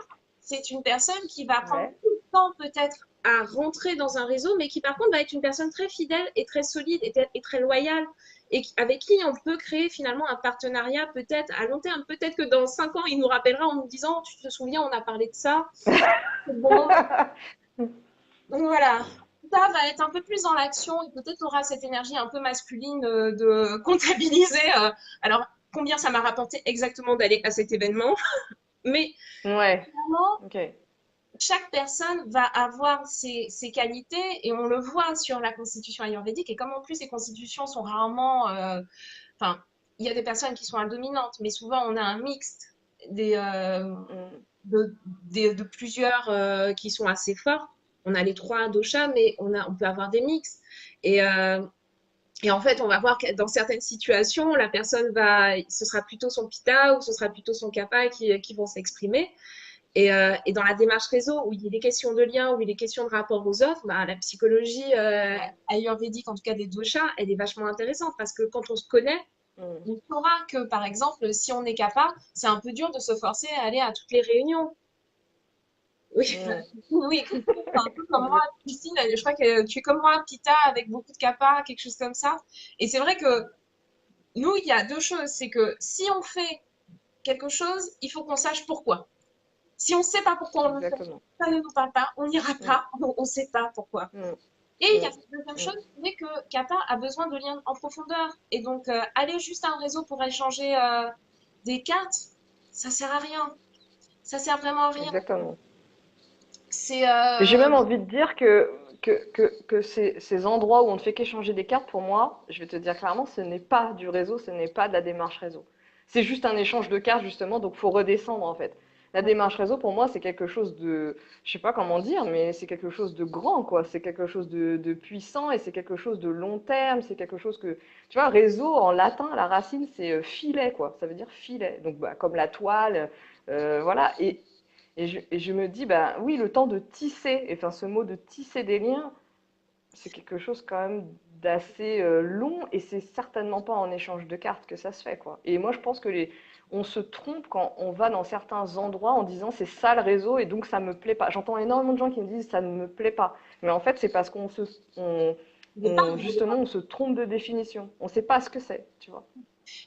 c'est une personne qui va prendre
Ouais.
beaucoup de temps peut-être à rentrer dans un réseau, mais qui par contre va être une personne très fidèle et très solide et très loyale, et avec qui on peut créer finalement un partenariat peut-être à long terme. Peut-être que dans 5 ans, il nous rappellera en nous disant, tu te souviens, on a parlé de ça. C'est le bon moment. Donc voilà, ça va être un peu plus dans l'action et peut-être aura cette énergie un peu masculine de comptabiliser. Alors, combien ça m'a rapporté exactement d'aller à cet événement, mais
Ouais.
vraiment,
Ok.
chaque personne va avoir ses qualités et on le voit sur la constitution ayurvédique. Et comme en plus les constitutions sont rarement, enfin, il y a des personnes qui sont dominantes, mais souvent on a un mixte des,
Mm.
de plusieurs qui sont assez forts. On a les trois doshas, mais on peut avoir des mix. Et, euh, et en fait, on va voir que dans certaines situations, la personne ce sera plutôt son pitta ou ce sera plutôt son kapha qui vont s'exprimer. Et dans la démarche réseau, où il est questions de lien, où il est question de rapport aux autres, bah, la psychologie ayurvédique, en tout cas des doshas, elle est vachement intéressante parce que quand on se connaît,
Mm.
on saura que, par exemple, si on est kapha, c'est un peu dur de se forcer à aller à toutes les réunions. Oui,
Mm.
oui, Christine, c'est un peu comme moi.
Exact.
Christine, je crois que tu es comme moi, Pita, avec beaucoup de kappa, quelque chose comme ça. Et c'est vrai que nous, il y a deux choses. C'est que si on fait quelque chose, il faut qu'on sache pourquoi. Si on ne sait pas pourquoi on le fait,
Exactement.
ça ne nous parle pas, on n'ira
Mm.
pas, on ne sait pas pourquoi.
Mm.
Et il y a
Mm.
cette deuxième
Mm.
chose, c'est que Kappa a besoin de liens en profondeur. Et donc, aller juste à un réseau pour échanger des cartes, ça sert à rien. Ça sert vraiment à rien.
Exactement.
C'est
Et j'ai même envie de dire que ces endroits où on ne fait qu'échanger des cartes, pour moi, je vais te dire clairement, ce n'est pas du réseau, ce n'est pas de la démarche réseau. C'est juste un échange de cartes, justement, donc faut redescendre, en fait. La démarche réseau, pour moi, c'est quelque chose de, je sais pas comment dire, mais c'est quelque chose de grand, quoi. C'est quelque chose de puissant et c'est quelque chose de long terme. C'est quelque chose que, tu vois, réseau, en latin, la racine, c'est filet, quoi. Ça veut dire filet. Donc, bah, comme la toile, voilà. Et je me dis, bah oui, le temps de tisser, et enfin ce mot de tisser des liens, c'est quelque chose quand même d'assez long, et c'est certainement pas en échange de cartes que ça se fait, quoi. Et moi, je pense que on se trompe quand on va dans certains endroits en disant c'est ça le réseau et donc ça me plaît pas. J'entends énormément de gens qui me disent ça ne me plaît pas. Mais en fait, c'est parce on,
il est pas.
justement, on se trompe de définition. On sait pas ce que c'est, tu vois.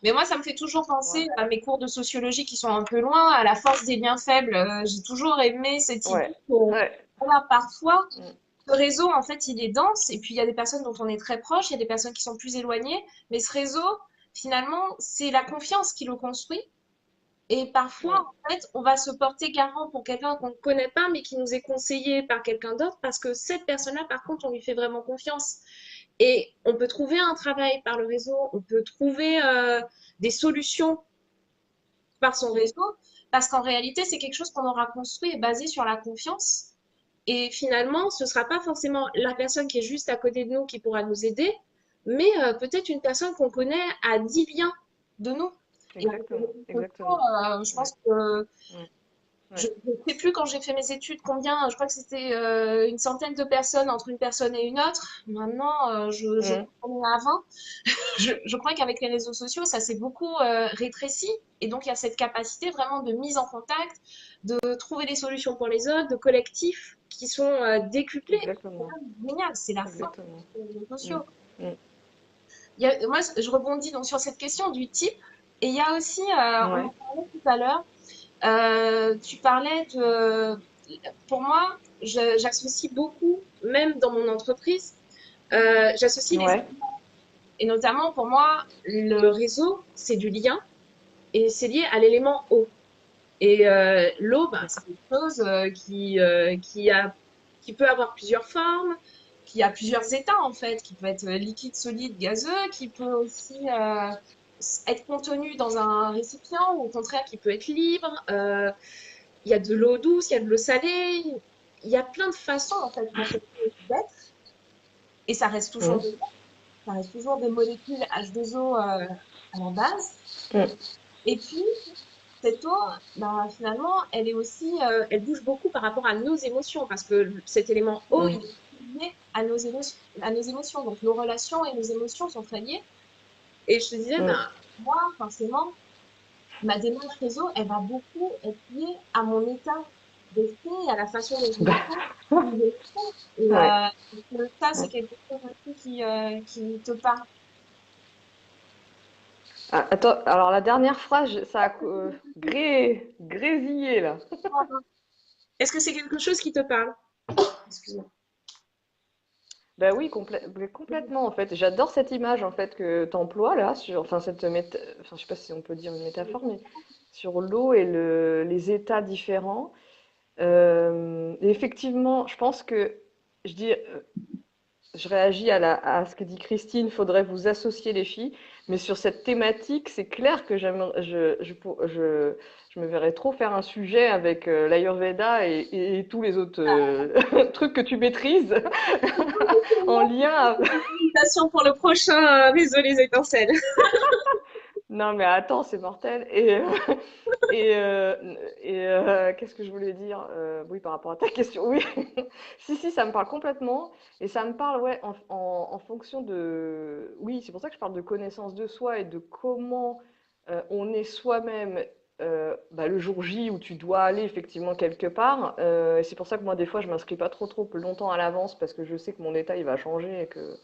Mais moi, ça me fait toujours penser
Voilà.
à mes cours de sociologie qui sont un peu loin, à la force des liens faibles. J'ai toujours aimé cette idée
Ouais.
que,
Ouais.
voilà, parfois,
Mm.
ce réseau, en fait, il est dense, et puis il y a des personnes dont on est très proche, il y a des personnes qui sont plus éloignées, mais ce réseau, finalement, c'est la confiance qui le construit. Et parfois,
Mm.
en fait, on va se porter garant pour quelqu'un qu'on ne connaît pas, mais qui nous est conseillé par quelqu'un d'autre, parce que cette personne-là, par contre, on lui fait vraiment confiance. Et on peut trouver un travail par le réseau, on peut trouver des solutions par son réseau, parce qu'en réalité, c'est quelque chose qu'on aura construit et basé sur la confiance. Et finalement, ce ne sera pas forcément la personne qui est juste à côté de nous qui pourra nous aider, mais peut-être une personne qu'on connaît à 10 liens de nous. Et avec les
Exactement.
réseaux sociaux,
Exactement.
je
Ouais.
pense que
Mm.
je
Ouais.
ne sais plus quand j'ai fait mes études combien, je crois que c'était une centaine de personnes entre une personne et une autre. Maintenant, je
Mm.
crois qu'on est à 20. Je crois qu'avec les réseaux sociaux, ça s'est beaucoup rétréci. Et donc, il y a cette capacité vraiment de mise en contact, de trouver des solutions pour les autres, de collectifs qui sont décuplés. C'est
Exactement.
génial, c'est la force
Exactement.
des réseaux
Mm.
sociaux.
Mm.
Moi, je rebondis donc sur cette question du type. Et il y a aussi, on
Ouais.
en parlait tout à l'heure, tu parlais de... Pour moi, j'associe beaucoup, même dans mon entreprise, j'associe les...
Ouais.
Et notamment, pour moi, le réseau, c'est du lien et c'est lié à l'élément eau. Et l'eau, bah, c'est
D'accord.
quelque chose qui peut avoir plusieurs formes, qu'il y a plusieurs états en fait, qui peut être liquide, solide, gazeux, qui peut aussi être contenu dans un récipient, ou au contraire qui peut être libre. Il y a de l'eau douce, il y a de l'eau salée. Il y a plein de façons en fait pour cette eau d'être, et ça reste toujours de
Mm.
l'eau, ça reste toujours des molécules H2O à la base.
Mm.
Et puis cette eau, bah, finalement, elle est aussi, elle bouge beaucoup par rapport à nos émotions, parce que cet élément eau,
Mm.
il est lié à nos émotions. Donc, nos relations et nos émotions sont très liées. Et je te disais,
Mm.
ben, moi, forcément, ma démarche réseau, elle va beaucoup être liée à mon état d'esprit, à la façon dont je me
Bah,
sens, où je suis. Et
ouais.
est-ce que ça, c'est
Mm.
quelque chose aussi qui te parle.
Ah, attends, alors la dernière phrase, ça a grésillé là.
Est-ce que c'est quelque chose qui te parle? Excuse-moi.
Bah oui, mais complètement en fait. J'adore cette image en fait que tu emploies là, enfin enfin je sais pas si on peut dire une métaphore, mais sur l'eau et les états différents. Et effectivement, je pense que je dis, je réagis à ce que dit Christine, faudrait vous associer les filles, mais sur cette thématique, c'est clair que je me verrais trop faire un sujet avec l'Ayurveda et tous les autres trucs que tu maîtrises en lien.
Invitation pour le prochain réseau Les Étincelles.
Non, mais attends, c'est mortel. Et, euh, qu'est-ce que je voulais dire? Oui, par rapport à ta question, oui. Si, si, ça me parle complètement. Et ça me parle, ouais, en fonction de. Oui, c'est pour ça que je parle de connaissance de soi et de comment on est soi-même bah, le jour J où tu dois aller effectivement quelque part. Et c'est pour ça que moi, des fois, je m'inscris pas trop longtemps à l'avance parce que je sais que mon état, il va changer et que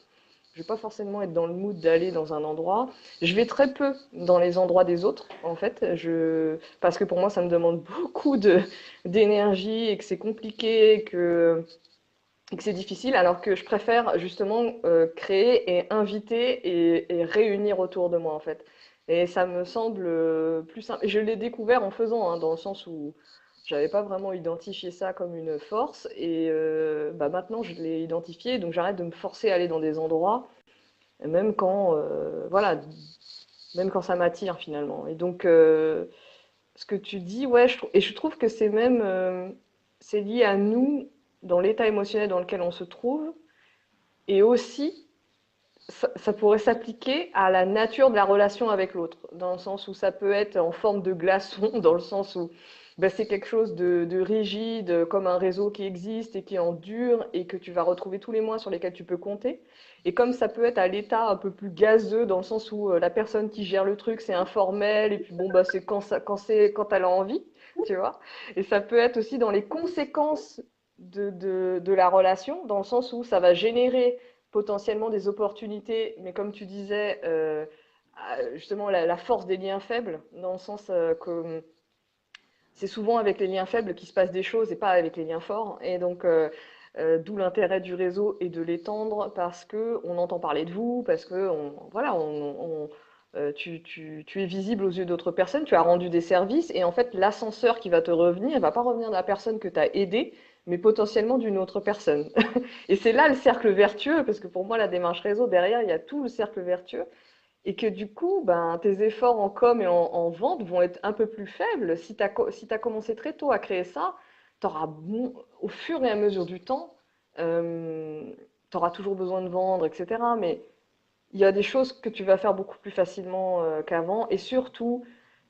je vais pas forcément être dans le mood d'aller dans un endroit. Je vais très peu dans les endroits des autres, en fait, parce que pour moi, ça me demande beaucoup d'énergie et que c'est compliqué et que c'est difficile, alors que je préfère justement créer et inviter et réunir autour de moi, en fait. Et ça me semble plus simple. Et je l'ai découvert en faisant, hein, dans le sens où j'avais pas vraiment identifié ça comme une force. Et bah maintenant, je l'ai identifié, donc j'arrête de me forcer à aller dans des endroits même quand, voilà, même quand ça m'attire finalement. Et donc, ce que tu dis, ouais, et je trouve que c'est même, c'est lié à nous, dans l'état émotionnel dans lequel on se trouve, et aussi, ça pourrait s'appliquer à la nature de la relation avec l'autre, dans le sens où ça peut être en forme de glaçon, dans le sens où ben, c'est quelque chose de rigide, comme un réseau qui existe et qui endure et que tu vas retrouver tous les mois sur lesquels tu peux compter. Et comme ça peut être à l'état un peu plus gazeux, dans le sens où la personne qui gère le truc, c'est informel, et puis bon, bah, c'est quand elle a envie, tu vois. Et ça peut être aussi dans les conséquences de la relation, dans le sens où ça va générer potentiellement des opportunités, mais comme tu disais, justement la force des liens faibles, dans le sens que c'est souvent avec les liens faibles qu'il se passe des choses et pas avec les liens forts. Et donc, d'où l'intérêt du réseau et de l'étendre parce que on entend parler de vous, parce que voilà, tu es visible aux yeux d'autres personnes, tu as rendu des services et en fait l'ascenseur qui va te revenir, il va pas revenir de la personne que tu as aidée, mais potentiellement d'une autre personne. Et c'est là le cercle vertueux, parce que pour moi la démarche réseau, derrière, il y a tout le cercle vertueux. Et que du coup, ben, tes efforts en com et en vente vont être un peu plus faibles. Si tu as, si t'as commencé très tôt à créer ça, au fur et à mesure du temps, tu auras toujours besoin de vendre, etc. Mais il y a des choses que tu vas faire beaucoup plus facilement qu'avant. Et surtout,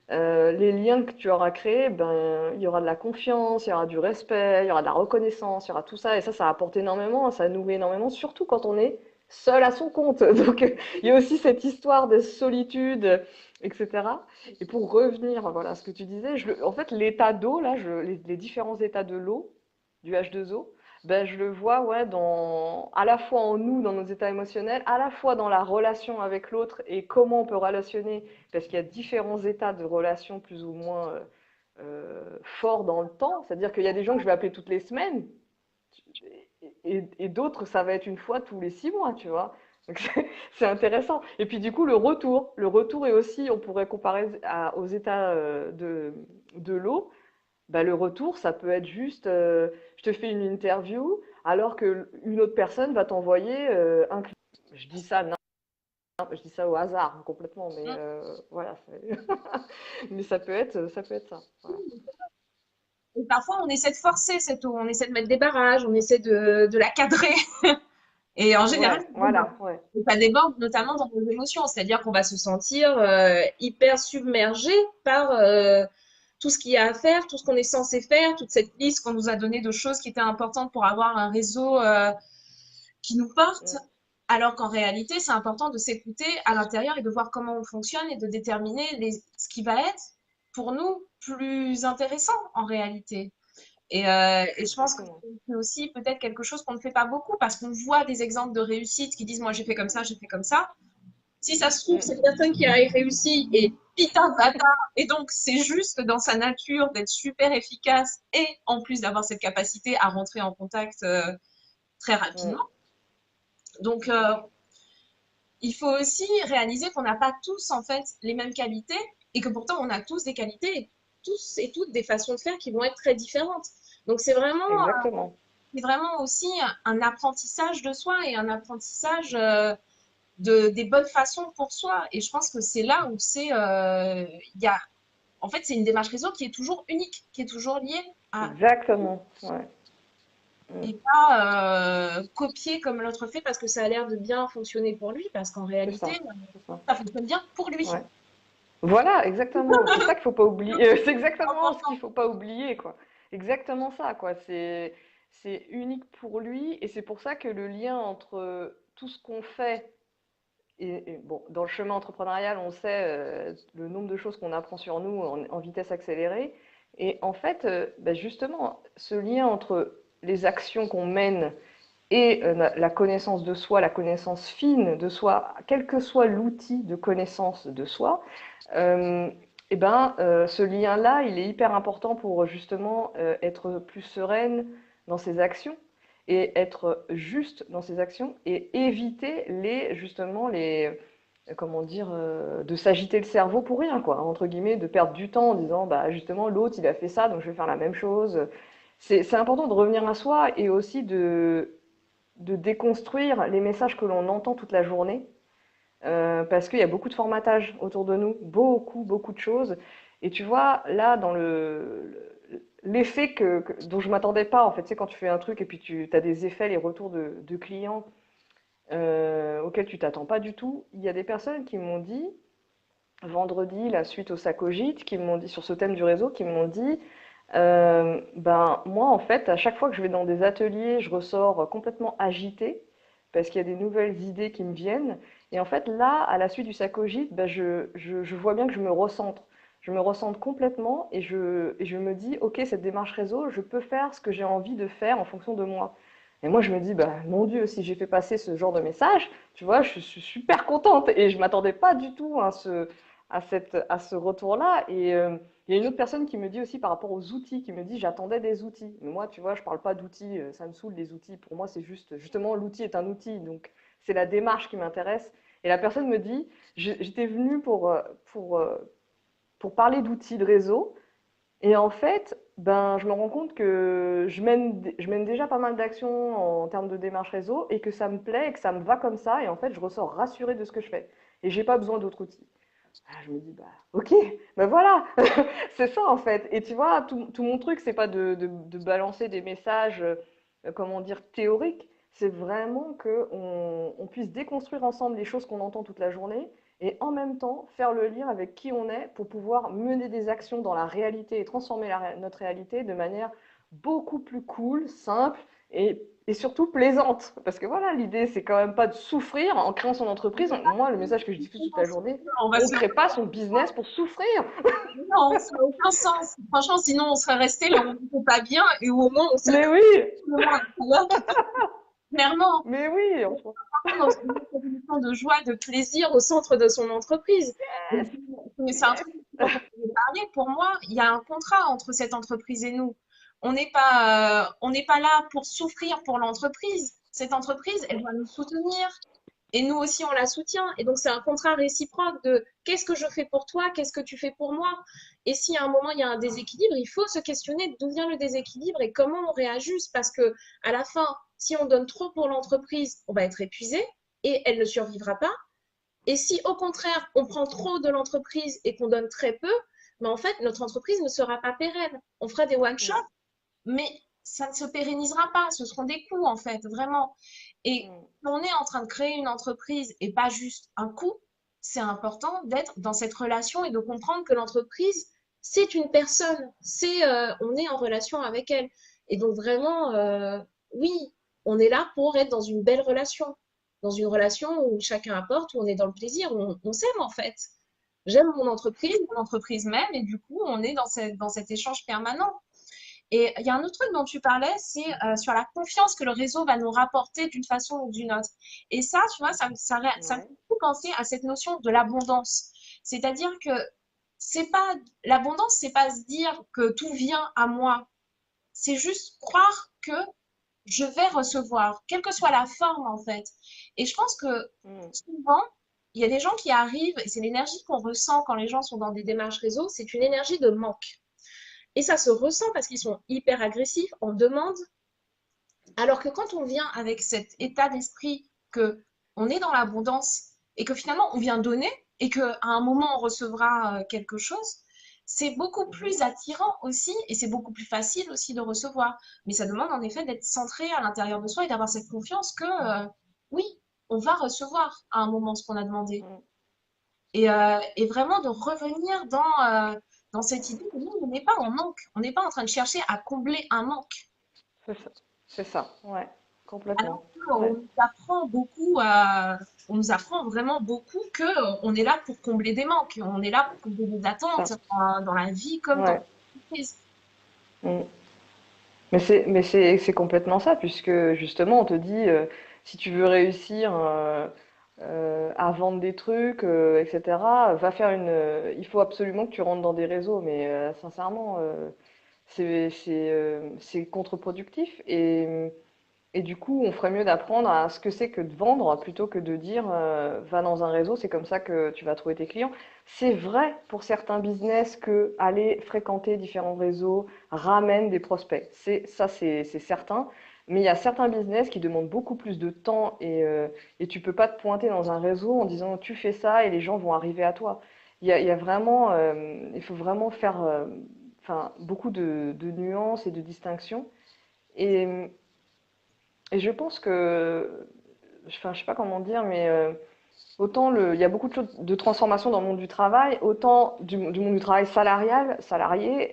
les liens que tu auras créés, ben, il y aura de la confiance, il y aura du respect, il y aura de la reconnaissance, il y aura tout ça. Et ça apporte énormément, ça nourrit énormément, surtout quand on est seul à son compte. Donc, il y a aussi cette histoire de solitude, etc. Et pour revenir, voilà, à ce que tu disais, en fait, l'état d'eau, là, les différents états de l'eau, du H2O, ben, je le vois ouais, à la fois en nous, dans nos états émotionnels, à la fois dans la relation avec l'autre et comment on peut relationner parce qu'il y a différents états de relation plus ou moins forts dans le temps. C'est-à-dire qu'il y a des gens que je vais appeler toutes les semaines et d'autres, ça va être une fois tous les 6 mois, tu vois. Donc c'est intéressant. Et puis du coup, le retour est aussi, on pourrait comparer aux états de l'eau. Bah, le retour, ça peut être juste, je te fais une interview, alors qu'une autre personne va t'envoyer un client. Je dis ça, je dis ça au hasard hein, complètement, mais voilà. Mais ça peut être ça. Voilà.
Et parfois, on essaie de forcer cette eau, on essaie de mettre des barrages, on essaie de la cadrer. Et en général,
Ouais,
ça déborde.
voilà, ouais.
Et ça déborde notamment dans nos émotions, c'est-à-dire qu'on va se sentir hyper submergé par tout ce qu'il y a à faire, tout ce qu'on est censé faire, toute cette liste qu'on nous a donnée de choses qui étaient importantes pour avoir un réseau qui nous porte.
Mm.
Alors qu'en réalité, c'est important de s'écouter à l'intérieur et de voir comment on fonctionne et de déterminer ce qui va être pour nous plus intéressant en réalité. Et je pense que
Exactement.
c'est aussi peut-être quelque chose qu'on ne fait pas beaucoup parce qu'on voit des exemples de réussite qui disent moi j'ai fait comme ça, j'ai fait comme ça. Si ça se trouve, cette
Mm.
personne qui a réussi est putain de bâtard et donc c'est juste dans sa nature d'être super efficace et en plus d'avoir cette capacité à rentrer en contact très
Mm.
rapidement. Donc il faut aussi réaliser qu'on n'a pas tous en fait les mêmes qualités et que pourtant on a tous des qualités, tous et toutes des façons de faire qui vont être très différentes. Donc
Exactement.
c'est vraiment aussi un apprentissage de soi et un apprentissage des bonnes façons pour soi. Et je pense que c'est là où il y a, en fait, c'est une démarche réseau qui est toujours unique, qui est toujours liée à
Exactement. Ouais. Mm.
et pas copier comme l'autre fait parce que ça a l'air de bien fonctionner pour lui, parce qu'en
C'est
réalité,
ça. C'est ça.
ça fonctionne bien pour lui.
Ouais. Voilà, exactement. C'est ça qu'il faut pas oublier. C'est exactement ce qu'il faut pas oublier, quoi. Exactement ça, quoi. C'est unique pour lui et c'est pour ça que le lien entre tout ce qu'on fait et bon, dans le chemin entrepreneurial, on sait le nombre de choses qu'on apprend sur nous en vitesse accélérée. Et en fait, bah, justement, ce lien entre les actions qu'on mène et la connaissance de soi, la connaissance fine de soi, quel que soit l'outil de connaissance de soi, euh, et ben, ce lien-là, il est hyper important pour justement être plus sereine dans ses actions et être juste dans ses actions et éviter justement comment dire, de s'agiter le cerveau pour rien, quoi, entre guillemets, de perdre du temps en disant, bah justement, l'autre, il a fait ça, donc je vais faire la même chose. C'est important de revenir à soi et aussi de déconstruire les messages que l'on entend toute la journée parce qu'il y a beaucoup de formatage autour de nous, beaucoup, beaucoup de choses. Et tu vois, là, dans l'effet dont je m'attendais pas, en fait, tu sais, quand tu fais un truc et puis tu as des effets, les retours de clients auxquels tu t'attends pas du tout, il y a des personnes qui m'ont dit, vendredi, la suite au Sacogite, qui m'ont dit, sur ce thème du réseau, qui m'ont dit, ben, moi, en fait, à chaque fois que je vais dans des ateliers, je ressors complètement agitée parce qu'il y a des nouvelles idées qui me viennent. Et en fait, là, à la suite du Sacogite, ben, je vois bien que je me recentre. Je me recentre complètement et je me dis, OK, cette démarche réseau, je peux faire ce que j'ai envie de faire en fonction de moi. Et moi, je me dis, bah, mon Dieu, si j'ai fait passer ce genre de message, tu vois, je suis super contente et je m'attendais pas du tout à ce retour-là. Et il y a une autre personne qui me dit aussi par rapport aux outils, qui me dit j'attendais des outils. Mais moi, tu vois, je parle pas d'outils, ça me saoule les outils. Pour moi, c'est juste, justement, l'outil est un outil, donc c'est la démarche qui m'intéresse. Et la personne me dit, j'étais venue pour parler d'outils de réseau, et en fait, ben, je me rends compte que je mène déjà pas mal d'actions en termes de démarche réseau et que ça me plaît et que ça me va comme ça. Et en fait, je ressors rassurée de ce que je fais. Et j'ai pas besoin d'autres outils. Ah, je me dis, bah, ok, ben voilà, c'est ça en fait. Et tu vois, tout mon truc, c'est pas de balancer des messages, comment dire, théoriques. C'est vraiment on puisse déconstruire ensemble les choses qu'on entend toute la journée et en même temps faire le lien avec qui on est pour pouvoir mener des actions dans la réalité et transformer notre réalité de manière beaucoup plus cool, simple et surtout plaisante. Parce que voilà, l'idée, c'est quand même pas de souffrir en créant son entreprise. Moi, le message que je diffuse toute la journée,
On va
on
se
crée pas son business pour souffrir.
non, ça n'a aucun sens. Franchement, sinon on serait resté là où on n'était pas bien et où au moins on serait
Mais oui,
tout le monde à l'heure. Clairement,
mais oui,
dans une condition de joie, de plaisir au centre de son entreprise. Et
yes,
c'est un
yes.
truc dont on avait parlé. Pour moi, il y a un contrat entre cette entreprise et nous. On n'est pas là pour souffrir pour l'entreprise. Cette entreprise, elle doit nous soutenir. et nous aussi, on la soutient. Et donc, c'est un contrat réciproque de qu'est-ce que je fais pour toi, qu'est-ce que tu fais pour moi. Et si à un moment, il y a un déséquilibre, il faut se questionner d'où vient le déséquilibre et comment on réajuste. Parce que à la fin, si on donne trop pour l'entreprise, on va être épuisé et elle ne survivra pas. Et si au contraire, on prend trop de l'entreprise et qu'on donne très peu, ben en fait, notre entreprise ne sera pas pérenne. On fera des one-shots,
Mm,
mais ça ne se pérennisera pas. Ce seront des coûts, en fait, vraiment. Et
mm,
quand on est en train de créer une entreprise et pas juste un coût, c'est important d'être dans cette relation et de comprendre que l'entreprise, c'est une personne. On est en relation avec elle. Et donc, vraiment, oui, on est là pour être dans une belle relation. Dans une relation où chacun apporte, où on est dans le plaisir, où on s'aime, en fait. J'aime mon entreprise même, et du coup, on est dans cet échange permanent. Et il y a un autre truc dont tu parlais, c'est sur la confiance que le réseau va nous rapporter d'une façon ou d'une autre. Et ça, tu vois, ça me fait
ouais.
beaucoup penser à cette notion de l'abondance. C'est-à-dire que c'est pas l'abondance, c'est pas se dire que tout vient à moi. C'est juste croire que je vais recevoir, quelle que soit la forme en fait. Et je pense que
Mm,
souvent, il y a des gens qui arrivent, et c'est l'énergie qu'on ressent quand les gens sont dans des démarches réseau, c'est une énergie de manque. Et ça se ressent parce qu'ils sont hyper agressifs, en demande, alors que quand on vient avec cet état d'esprit que on est dans l'abondance et que finalement on vient donner et qu'à un moment on recevra quelque chose, c'est beaucoup
mhm,
plus attirant aussi et c'est beaucoup plus facile aussi de recevoir. Mais ça demande en effet d'être centré à l'intérieur de soi et d'avoir cette confiance que oui, on va recevoir à un moment ce qu'on a demandé.
mm.
Et vraiment de revenir dans cette idée que nous, on n'est pas en manque. On n'est pas en train de chercher à combler un manque.
C'est ça, ouais,
Alors
complètement.
qu'on
Ouais,
nous apprend beaucoup, on nous apprend vraiment beaucoup que on est là pour combler des manques, on est là pour combler des
c'est ça.
attentes dans la vie comme dans
Ouais.
l'entreprise.
Mm. C'est complètement ça, puisque justement, on te dit, si tu veux réussir à vendre des trucs, etc., va faire il faut absolument que tu rentres dans des réseaux, mais sincèrement, c'est contre-productif. Et du coup, on ferait mieux d'apprendre à ce que c'est que de vendre plutôt que de dire va dans un réseau, c'est comme ça que tu vas trouver tes clients. C'est vrai pour certains business que aller fréquenter différents réseaux ramène des prospects. C'est certain. Mais il y a certains business qui demandent beaucoup plus de temps et tu peux pas te pointer dans un réseau en disant tu fais ça et les gens vont arriver à toi. Il y a vraiment, il faut vraiment faire enfin, beaucoup de nuances et de distinctions. Et, et je pense que, enfin, je sais pas comment dire, mais il y a beaucoup de choses, de transformations dans le monde du travail, autant du monde du travail salarié,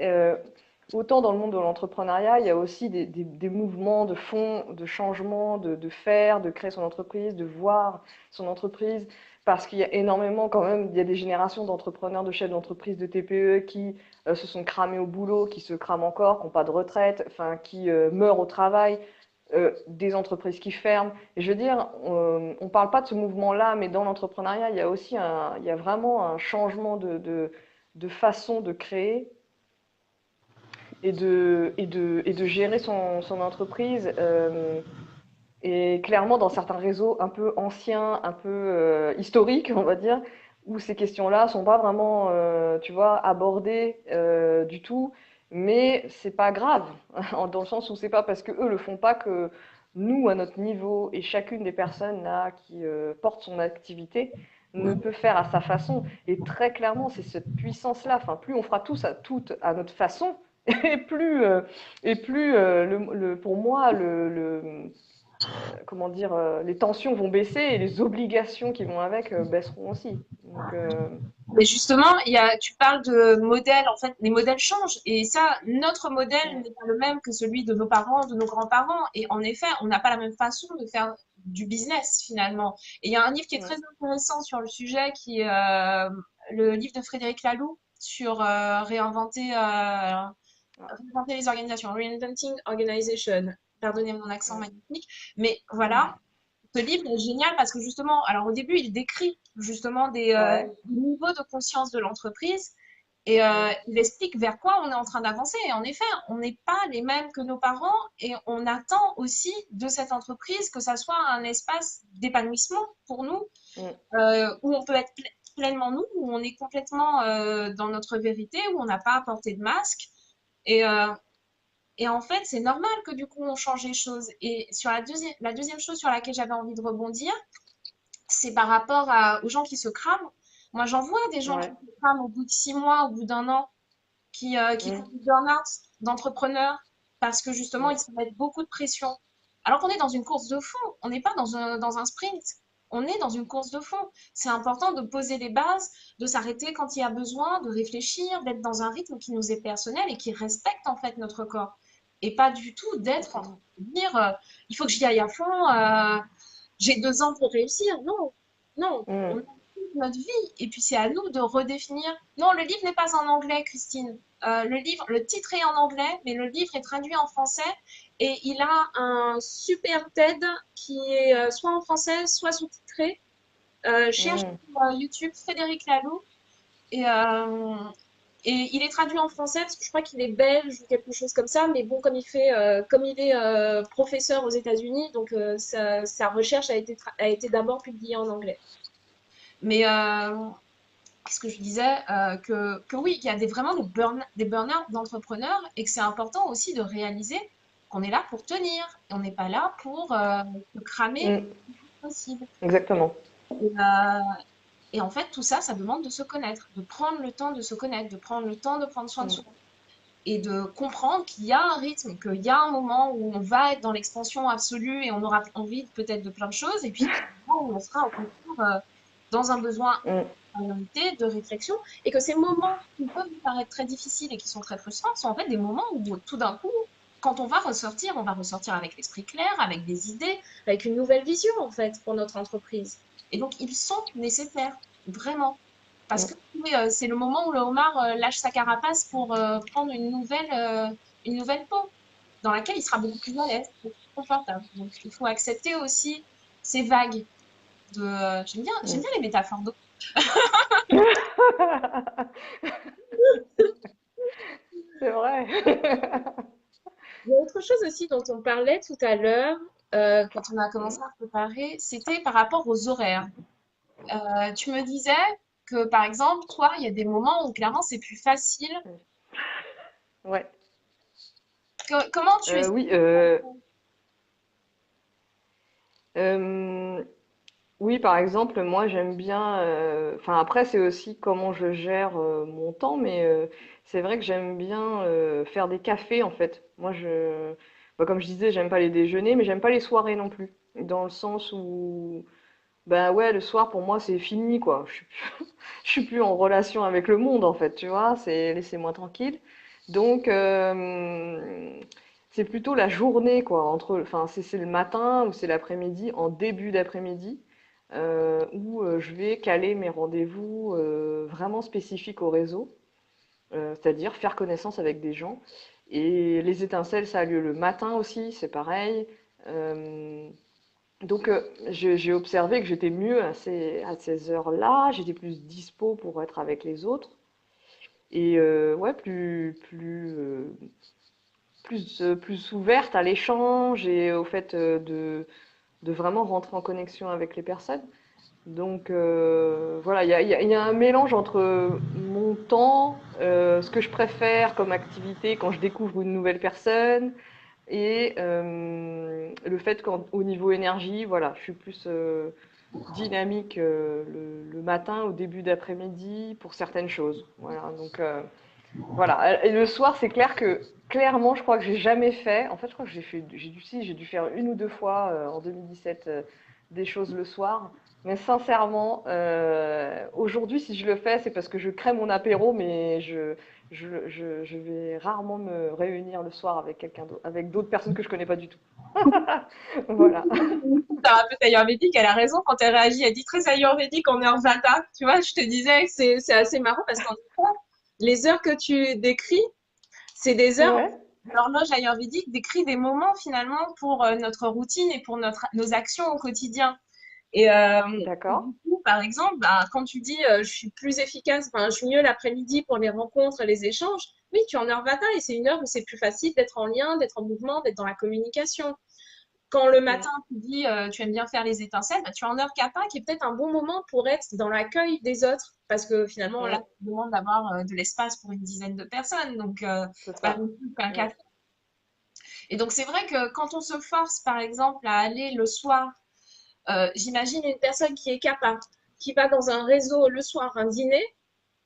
autant dans le monde de l'entrepreneuriat, il y a aussi des mouvements de fond, de changement, de faire, de créer son entreprise, de voir son entreprise, parce qu'il y a énormément quand même, il y a des générations d'entrepreneurs, de chefs d'entreprise, de TPE qui se sont cramés au boulot, qui se crament encore, qui n'ont pas de retraite, enfin, qui meurent au travail, des entreprises qui ferment. Et je veux dire, on ne parle pas de ce mouvement-là, mais dans l'entrepreneuriat, il y a aussi il y a vraiment un changement de façon de créer et de gérer son entreprise. Et clairement, dans certains réseaux un peu anciens, un peu historiques, on va dire, où ces questions-là sont pas vraiment, tu vois, abordées du tout, mais c'est pas grave, dans le sens où c'est pas parce que eux le font pas que nous, à notre niveau, et chacune des personnes là qui porte son activité, ne peut faire à sa façon. Et très clairement, c'est cette puissance-là. Enfin, plus on fera tous à toutes à notre façon, et plus pour moi, comment dire, les tensions vont baisser et les obligations qui vont avec baisseront aussi. Donc,
Mais justement, tu parles de modèles, en fait, les modèles changent. Et ça, notre modèle
mm,
n'est pas le même que celui de nos parents, de nos grands-parents. Et en effet, on n'a pas la même façon de faire du business, finalement. Et il y a un livre qui est très
mm,
intéressant sur le sujet, qui est le livre de Frédéric Laloux sur réinventer les organisations, Reinventing Organization. Pardonnez mon accent
mm,
magnifique. Mais voilà, ce livre est génial parce que justement, alors au début, il décrit justement
ouais,
des niveaux de conscience de l'entreprise Et
mm,
il explique vers quoi on est en train d'avancer. Et en effet, on n'est pas les mêmes que nos parents et on attend aussi de cette entreprise que ça soit un espace d'épanouissement pour nous,
mm,
où on peut être pleinement nous, où on est complètement dans notre vérité, où on n'a pas à porter de masque. Et, euh, et en fait, c'est normal que du coup, on change les choses. Et sur la deuxième chose sur laquelle j'avais envie de rebondir, c'est par rapport aux gens qui se crament. Moi, j'en vois des gens qui
ouais,
se crament au bout de 6 mois, au bout d'un an, qui font
mm,
du burn-out d'entrepreneurs parce que justement,
mm,
ils se mettent beaucoup de pression. Alors qu'on est dans une course de fond, on n'est pas dans un sprint, on est dans une course de fond. C'est important de poser les bases, de s'arrêter quand il y a besoin, de réfléchir, d'être dans un rythme qui nous est personnel et qui respecte en fait notre corps. Et pas du tout d'être en train
exactement.
de dire il faut que j'y aille à fond, j'ai 2 ans pour réussir. Non, non, on a
Mm,
toute notre vie. Et puis c'est à nous de redéfinir. Non, le livre n'est pas en anglais, Christine. Le titre est en anglais, mais le livre est traduit en français et il a un super TED qui est soit en français, soit sous-titré. Cherche
mm,
sur YouTube Frédéric Laloux et, euh, et il est traduit en français parce que je crois qu'il est belge ou quelque chose comme ça. Mais bon, comme il est professeur aux États-Unis, donc sa recherche a été d'abord publiée en anglais. Mais qu'est-ce que je disais que oui, qu'il y a vraiment des burn-out d'entrepreneurs et que c'est important aussi de réaliser qu'on est là pour tenir. Et on n'est pas là pour se cramer
mm,
le plus possible.
exactement.
Et, euh, et en fait, tout ça, ça demande de se connaître, de prendre le temps de se connaître, de prendre le temps de prendre soin de
Mm,
soi et de comprendre qu'il y a un rythme, qu'il y a un moment où on va être dans l'expansion absolue et on aura envie peut-être de plein de choses, et puis qu'il y a un moment où on sera au contraire dans un besoin
mm,
d'intériorité, de réflexion, et que ces moments qui peuvent nous paraître très difficiles et qui sont très frustrants sont en fait des moments où tout d'un coup, quand on va ressortir avec l'esprit clair, avec des idées, avec une nouvelle vision en fait pour notre entreprise. Et donc ils sont nécessaires, vraiment. Parce
mm.
que c'est le moment où le homard lâche sa carapace pour prendre une nouvelle peau, dans laquelle il sera beaucoup plus à l'aise, beaucoup plus confortable. Donc il faut accepter aussi ces vagues j'aime
Mm.
bien les métaphores d'eau.
C'est vrai.
Il y a autre chose aussi dont on parlait tout à l'heure, quand on a commencé à préparer, c'était par rapport aux horaires. Tu me disais que, par exemple, toi, il y a des moments où clairement c'est plus facile.
Ouais.
Comment tu es...
Oui, euh, oui, par exemple, moi j'aime bien. Enfin, après, c'est aussi comment je gère mon temps, mais c'est vrai que j'aime bien faire des cafés en fait. Bah, comme je disais, j'aime pas les déjeuners, mais j'aime pas les soirées non plus. Dans le sens où, ben ouais, le soir pour moi c'est fini quoi. Je suis plus en relation avec le monde en fait, tu vois. C'est laissez-moi tranquille. Donc c'est plutôt la journée quoi. Enfin, c'est le matin ou c'est l'après-midi, en début d'après-midi où je vais caler mes rendez-vous vraiment spécifiques au réseau, c'est-à-dire faire connaissance avec des gens. Et les étincelles, ça a lieu le matin aussi, c'est pareil. Euh, donc j'ai observé que j'étais mieux à ces heures-là, j'étais plus dispo pour être avec les autres. Et ouais, plus ouverte à l'échange et au fait de vraiment rentrer en connexion avec les personnes. Donc voilà, il y a un mélange entre mon temps, ce que je préfère comme activité quand je découvre une nouvelle personne, et le fait qu'au niveau énergie, voilà, je suis plus dynamique le matin, au début d'après-midi, pour certaines choses. Voilà, donc voilà. Et le soir, c'est clair que clairement, je crois que j'ai jamais fait. En fait, je crois que j'ai dû faire une ou deux fois en 2017 des choses le soir. Mais sincèrement, aujourd'hui, si je le fais, c'est parce que je crée mon apéro, mais je vais rarement me réunir le soir avec avec d'autres personnes que je connais pas du tout. Voilà.
Thérapeute ayurvédique, elle a raison quand elle réagit. Elle dit très ayurvédique en heure vata. Tu vois, je te disais que c'est assez marrant parce qu'en fait, les heures que tu décris, c'est des heures,
Ouais.
l'horloge ayurvédique décrit des moments finalement pour notre routine et pour nos actions au quotidien. Et
D'accord.
du coup, par exemple, bah, quand tu dis je suis plus efficace, enfin, je suis mieux l'après-midi pour les rencontres, les échanges, oui, tu es en heure Vata et c'est une heure où c'est plus facile d'être en lien, d'être en mouvement, d'être dans la communication. Quand le
Mm,
matin, tu dis tu aimes bien faire les étincelles, bah, tu es en heure Kappa qui est peut-être un bon moment pour être dans l'accueil des autres. Parce que finalement, là,
mm,
tu demandes d'avoir de l'espace pour une dizaine de personnes. Donc,
c'est
c'est pas
ça.
non plus qu'un
Mm,
café. Et donc, c'est vrai que quand on se force, par exemple, à aller le soir, j'imagine une personne qui est Kappa, qui va dans un réseau le soir, un dîner,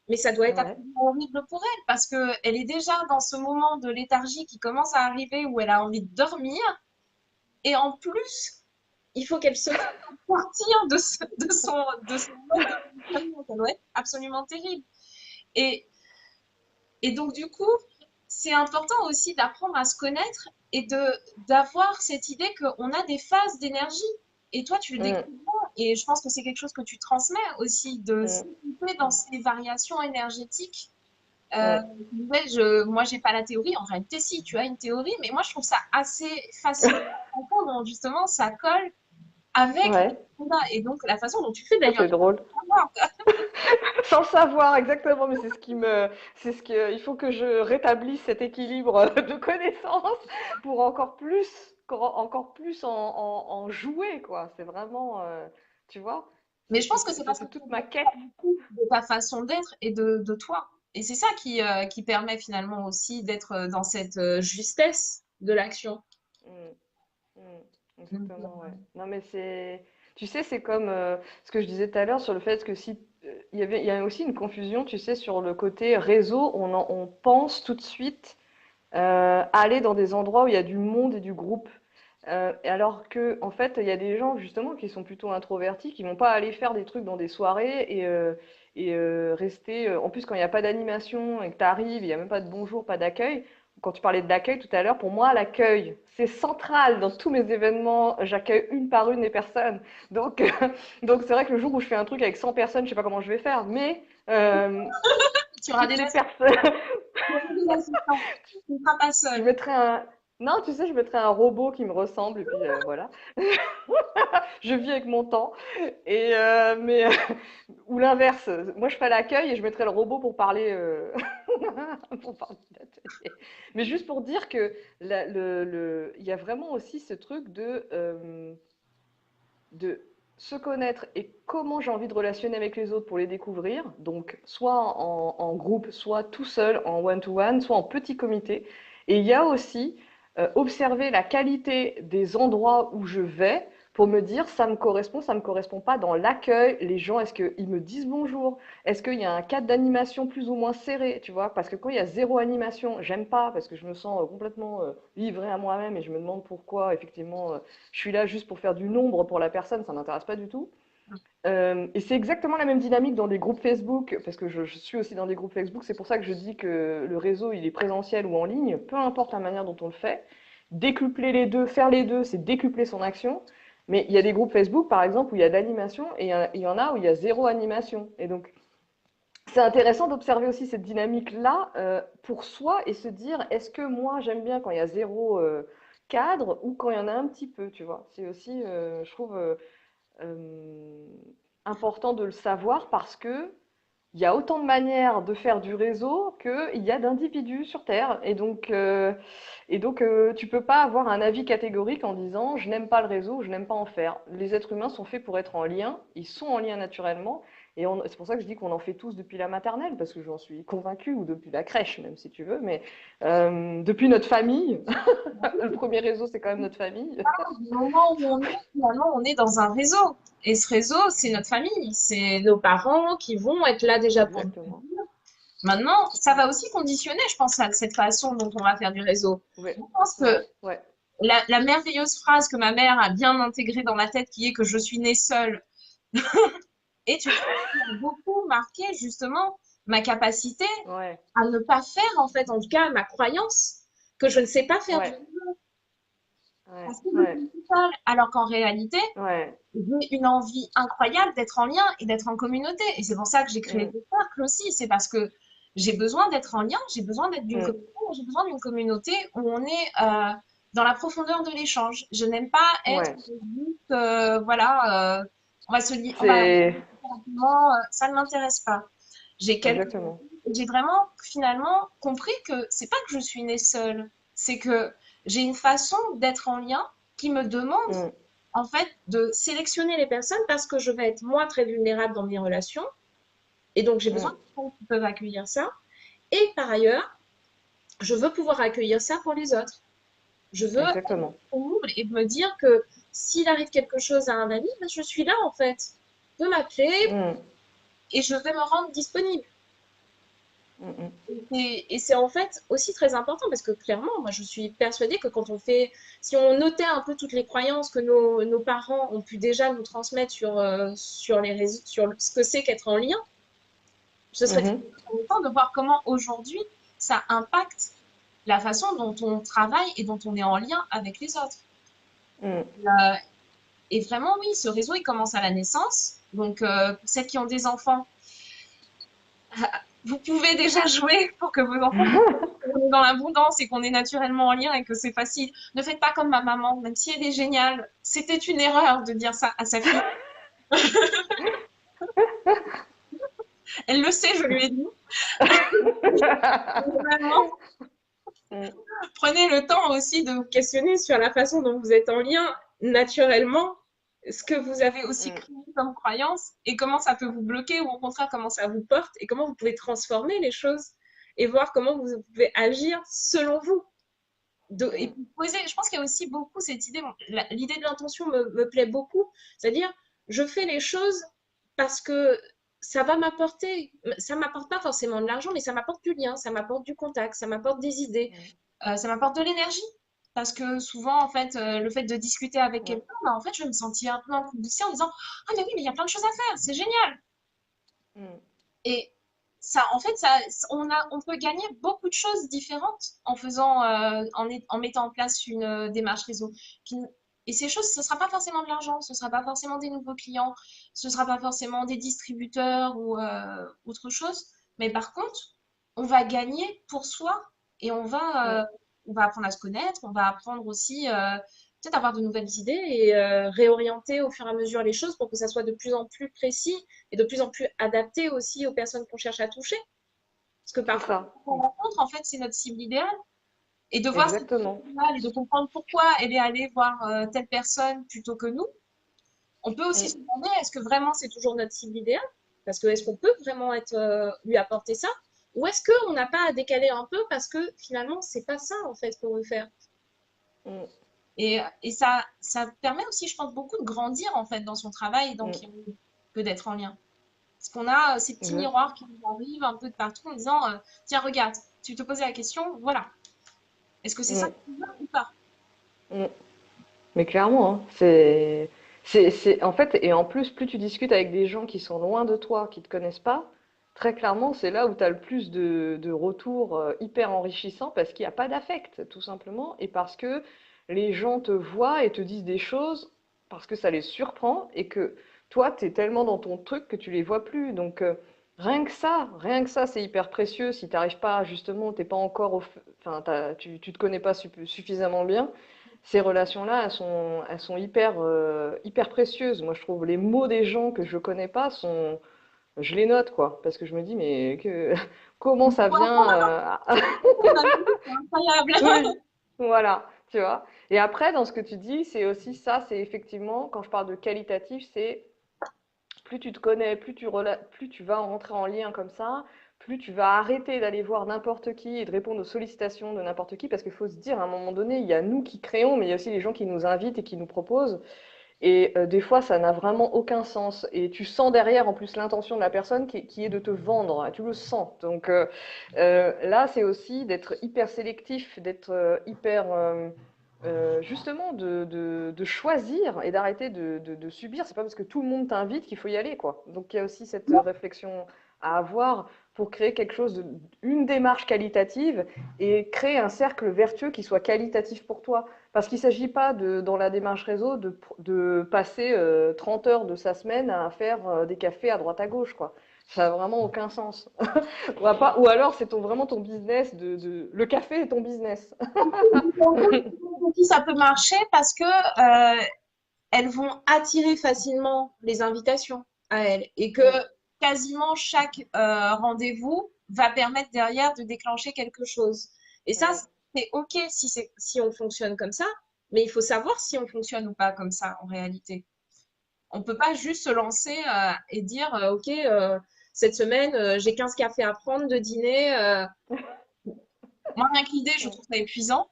mais ça doit être
ouais.
absolument horrible pour elle parce qu'elle est déjà dans ce moment de léthargie qui commence à arriver où elle a envie de dormir. Et en plus, il faut qu'elle se fasse sortir de son mode de fonctionnement. Ça doit être absolument terrible. Et, et donc, du coup, c'est important aussi d'apprendre à se connaître et d'avoir cette idée qu'on a des phases d'énergie. Et toi, tu le
Mm,
décris bien. Et je pense que c'est quelque chose que tu transmets aussi, de
mm,
s'écouter dans
mm,
ces variations énergétiques.
mm.
Ouais, moi, j'ai pas la théorie. En réalité, si, tu as une théorie, mais moi, je trouve ça assez fascinant. Comment, justement, ça colle avec
Ouais,
et donc la façon dont tu fais
ça
d'ailleurs.
c'est drôle. Sans le savoir exactement, mais c'est ce que, il faut que je rétablisse cet équilibre de connaissances pour encore plus en jouer, quoi. C'est vraiment, tu vois,
Mais je pense que c'est
ça
parce que
c'est
tu
toute
es
ma
déjà
quête.
de ta façon d'être et de toi. Et c'est ça qui permet finalement aussi d'être dans cette justesse de l'action.
Mm, mm,
Donc,
exactement, ouais. Non, mais tu sais, c'est comme ce que je disais tout à l'heure sur le fait que si, il y a aussi une confusion, tu sais, sur le côté réseau, on pense tout de suite aller dans des endroits où il y a du monde et du groupe. Alors que, en fait, il y a des gens justement qui sont plutôt introvertis, qui vont pas aller faire des trucs dans des soirées et rester. En plus, quand il n'y a pas d'animation et que tu arrives, il n'y a même pas de bonjour, pas d'accueil. Quand tu parlais de l'accueil tout à l'heure, pour moi, l'accueil, c'est central dans tous mes événements. J'accueille une par une les personnes. Donc, donc c'est vrai que le jour où je fais un truc avec 100 personnes, je sais pas comment je vais faire, mais
tu auras
toutes
des
les
assistants.
personnes,
Tu auras des assistants. Tu ne seras pas
je
seul.
mettrais un. Non, tu sais, je mettrais un robot qui me ressemble et puis voilà. Je vis avec mon temps. Mais ou l'inverse. Moi, je ferais l'accueil et je mettrais le robot pour parler, pour parler d'atelier. Mais juste pour dire que il y a vraiment aussi ce truc de se connaître et comment j'ai envie de relationner avec les autres pour les découvrir. Donc, soit en groupe, soit tout seul, en one-to-one, soit en petit comité. Et il y a aussi observer la qualité des endroits où je vais pour me dire ça me correspond pas dans l'accueil. Les gens, est-ce qu'ils me disent bonjour? Est-ce qu'il y a un cadre d'animation plus ou moins serré, tu vois? Parce que quand il y a zéro animation, j'aime pas parce que je me sens complètement livrée à moi-même et je me demande pourquoi, effectivement, je suis là juste pour faire du nombre pour la personne, ça m'intéresse pas du tout. Et c'est exactement la même dynamique dans des groupes Facebook, parce que je suis aussi dans des groupes Facebook, c'est pour ça que je dis que le réseau, il est présentiel ou en ligne, peu importe la manière dont on le fait. Décupler les deux, faire les deux, c'est décupler son action. Mais il y a des groupes Facebook, par exemple, où il y a de l'animation, et il y en a où il y a zéro animation. Et donc, c'est intéressant d'observer aussi cette dynamique-là pour soi et se dire, est-ce que moi, j'aime bien quand il y a zéro cadre ou quand il y en a un petit peu, tu vois. C'est aussi, je trouve, euh, important de le savoir parce que il y a autant de manières de faire du réseau qu'il y a d'individus sur Terre. Et donc, tu peux pas avoir un avis catégorique en disant je n'aime pas le réseau, je n'aime pas en faire. Les êtres humains sont faits pour être en lien, ils sont en lien naturellement. Et c'est pour ça que je dis qu'on en fait tous depuis la maternelle, parce que j'en suis convaincue, ou depuis la crèche, même si tu veux, mais depuis notre famille. Le premier réseau, c'est quand même notre famille.
Du moment où on est, finalement, on est dans un réseau. Et ce réseau, c'est notre famille. C'est nos parents qui vont être là déjà pour nous.
Exactement.
Maintenant, ça va aussi conditionner, je pense, à cette façon dont on va faire du réseau.
Oui,
Je pense
ouais,
que
ouais.
la merveilleuse phrase que ma mère a bien intégrée dans ma tête, qui est que je suis née seule, est une phrase qui a beaucoup marqué justement ma capacité
Ouais,
à ne pas faire, en fait, en tout cas, ma croyance que je ne sais pas faire du
ouais,
réseau
ouais,
parce que je
ouais,
suis toute seule. Alors qu'en réalité,
ouais.
j'ai une envie incroyable d'être en lien et d'être en communauté. Et c'est pour ça que j'ai créé
Mm,
des cercles aussi. C'est parce que j'ai besoin d'être en lien, j'ai bezoin d'être d'une
mm,
communauté, j'ai besoin d'une communauté où on est dans la profondeur de l'échange. Je n'aime pas être
ouais,
juste, voilà, on va
C'est
rapidement, ça ne m'intéresse pas. J'ai quelques,
exactement.
j'ai vraiment finalement compris que c'est pas que je suis née seule, c'est que j'ai une façon d'être en lien qui me demande
Mm,
en fait de sélectionner les personnes parce que je vais être moi très vulnérable dans mes relations et donc j'ai besoin
mm,
de personnes qui peuvent accueillir ça. Et par ailleurs, je veux pouvoir accueillir ça pour les autres. Je veux être
exactement.
disponible et me dire que s'il arrive quelque chose à un ami, ben, je suis là en fait. De m'appeler
Mm,
et je vais me rendre disponible.
mm, mm.
Et c'est en fait aussi très important parce que clairement, moi je suis persuadée que quand on fait, si on notait un peu toutes les croyances que nos parents ont pu déjà nous transmettre sur les réseaux, sur ce que c'est qu'être en lien, ce serait très
Mhm.
intéressant de voir comment aujourd'hui ça impacte la façon dont on travaille et dont on est en lien avec les autres.
Mm.
Euh, et vraiment, oui, ce réseau, il commence à la naissance. Donc, pour celles qui ont des enfants, vous pouvez déjà jouer pour que vos enfants on est dans l'abondance et qu'on est naturellement en lien et que c'est facile. Ne faites pas comme ma maman, même si elle est géniale. C'était une erreur de dire ça à sa fille. Elle le sait, je lui ai dit. Vraiment,
Mm,
prenez le temps aussi de vous questionner sur la façon dont vous êtes en lien naturellement, ce que vous avez aussi
mm,
créé comme croyance et comment ça peut vous bloquer ou au contraire comment ça vous porte et comment vous pouvez transformer les choses et voir comment vous pouvez agir selon vous. Et
mm,
puis poser, je pense qu'il y a aussi beaucoup cette idée, bon, l'idée de l'intention me plaît beaucoup, c'est-à-dire je fais les choses parce que ça va m'apporter, ça m'apporte pas forcément de l'argent, mais ça m'apporte du lien, ça m'apporte du contact, ça m'apporte des idées,
mm,
ça m'apporte de l'énergie. Parce que souvent, en fait, le fait de discuter avec
mm,
quelqu'un, bah, en fait, je vais me sentir un peu en complicité en disant, ah mais oui, mais il y a plein de choses à faire, c'est génial.
mm.
Et ça, en fait, on peut gagner beaucoup de choses différentes en faisant, en mettant en place une démarche réseau. Qui- et ces choses, ce ne sera pas forcément de l'argent, ce ne sera pas forcément des nouveaux clients, ce ne sera pas forcément des distributeurs ou autre chose. Mais par contre, on va gagner pour soi et
Mm.
on va apprendre à se connaître, on va apprendre aussi peut-être avoir de nouvelles idées et réorienter au fur et à mesure les choses pour que ça soit de plus en plus précis et de plus en plus adapté aussi aux personnes qu'on cherche à toucher. Parce que
C'est
parfois,
ça.
on rencontre, en fait, c'est notre cible idéale. Et de voir cette cible
Exactement.
idéale et de comprendre pourquoi elle est allée voir telle personne plutôt que nous, on peut aussi
Mm,
se demander est-ce que vraiment c'est toujours notre cible idéale? Parce que est-ce qu'on peut vraiment être, lui apporter ça? Ou est-ce qu'on n'a pas à décaler un peu parce que finalement, c'est pas ça en fait qu'on veut faire?
mm,
Et ça permet aussi, je pense, beaucoup de grandir en fait dans son travail et donc
mm.
que d'être en lien. Parce qu'on a ces petits
Exact.
miroirs qui nous arrivent un peu de partout en disant tiens, regarde, tu te posais la question, voilà. Est-ce que c'est ça
Mm,
que tu veux ou pas?
mm. Mais clairement, hein, en fait, et en plus, plus tu discutes avec des gens qui sont loin de toi, qui te connaissent pas, très clairement, c'est là où tu as le plus de retours hyper enrichissants parce qu'il n'y a pas d'affect, tout simplement, et parce que les gens te voient et te disent des choses parce que ça les surprend et que toi, tu es tellement dans ton truc que tu les vois plus. Donc, rien que ça, c'est hyper précieux. Si tu n'arrives pas, justement, t'es pas encore enfin, tu te connais pas suffisamment bien. Ces relations-là, elles sont hyper précieuses. Moi, je trouve les mots des gens que je connais pas je les note quoi, parce que je me dis mais comment ça vient
C'est incroyable.
Oui, voilà, tu vois. Et après, dans ce que tu dis, c'est aussi ça, c'est effectivement quand je parle de qualitatif, c'est plus tu te connais, plus tu vas rentrer en lien comme ça, plus tu vas arrêter d'aller voir n'importe qui et de répondre aux sollicitations de n'importe qui, parce qu'il faut se dire à un moment donné, il y a nous qui créons, mais il y a aussi les gens qui nous invitent et qui nous proposent. Et des fois, ça n'a vraiment aucun sens. Et tu sens derrière, en plus, l'intention de la personne qui est de te vendre. Tu le sens. Donc là, c'est aussi d'être hyper sélectif, d'être justement, de choisir et d'arrêter de subir. C'est pas parce que tout le monde t'invite qu'il faut y aller, quoi. Donc il y a aussi cette réflexion à avoir pour créer quelque chose, une démarche qualitative et créer un cercle vertueux qui soit qualitatif pour toi. Parce qu'il ne s'agit pas, dans la démarche réseau, de passer 30 heures de sa semaine à faire des cafés à droite à gauche, quoi. Ça n'a vraiment aucun sens. Ou alors, c'est vraiment ton business. Le café est ton business.
Pour ça peut marcher parce que elles vont attirer facilement les invitations à elles et que
Mm.
quasiment chaque rendez-vous va permettre derrière de déclencher quelque chose. Et ça,
Ouais.
c'est OK si on fonctionne comme ça, mais il faut savoir si on fonctionne ou pas comme ça en réalité. On peut pas juste se lancer et dire OK, cette semaine, j'ai 15 cafés à prendre de dîner. Moi, rien que l'idée, je
Mm.
trouve ça épuisant.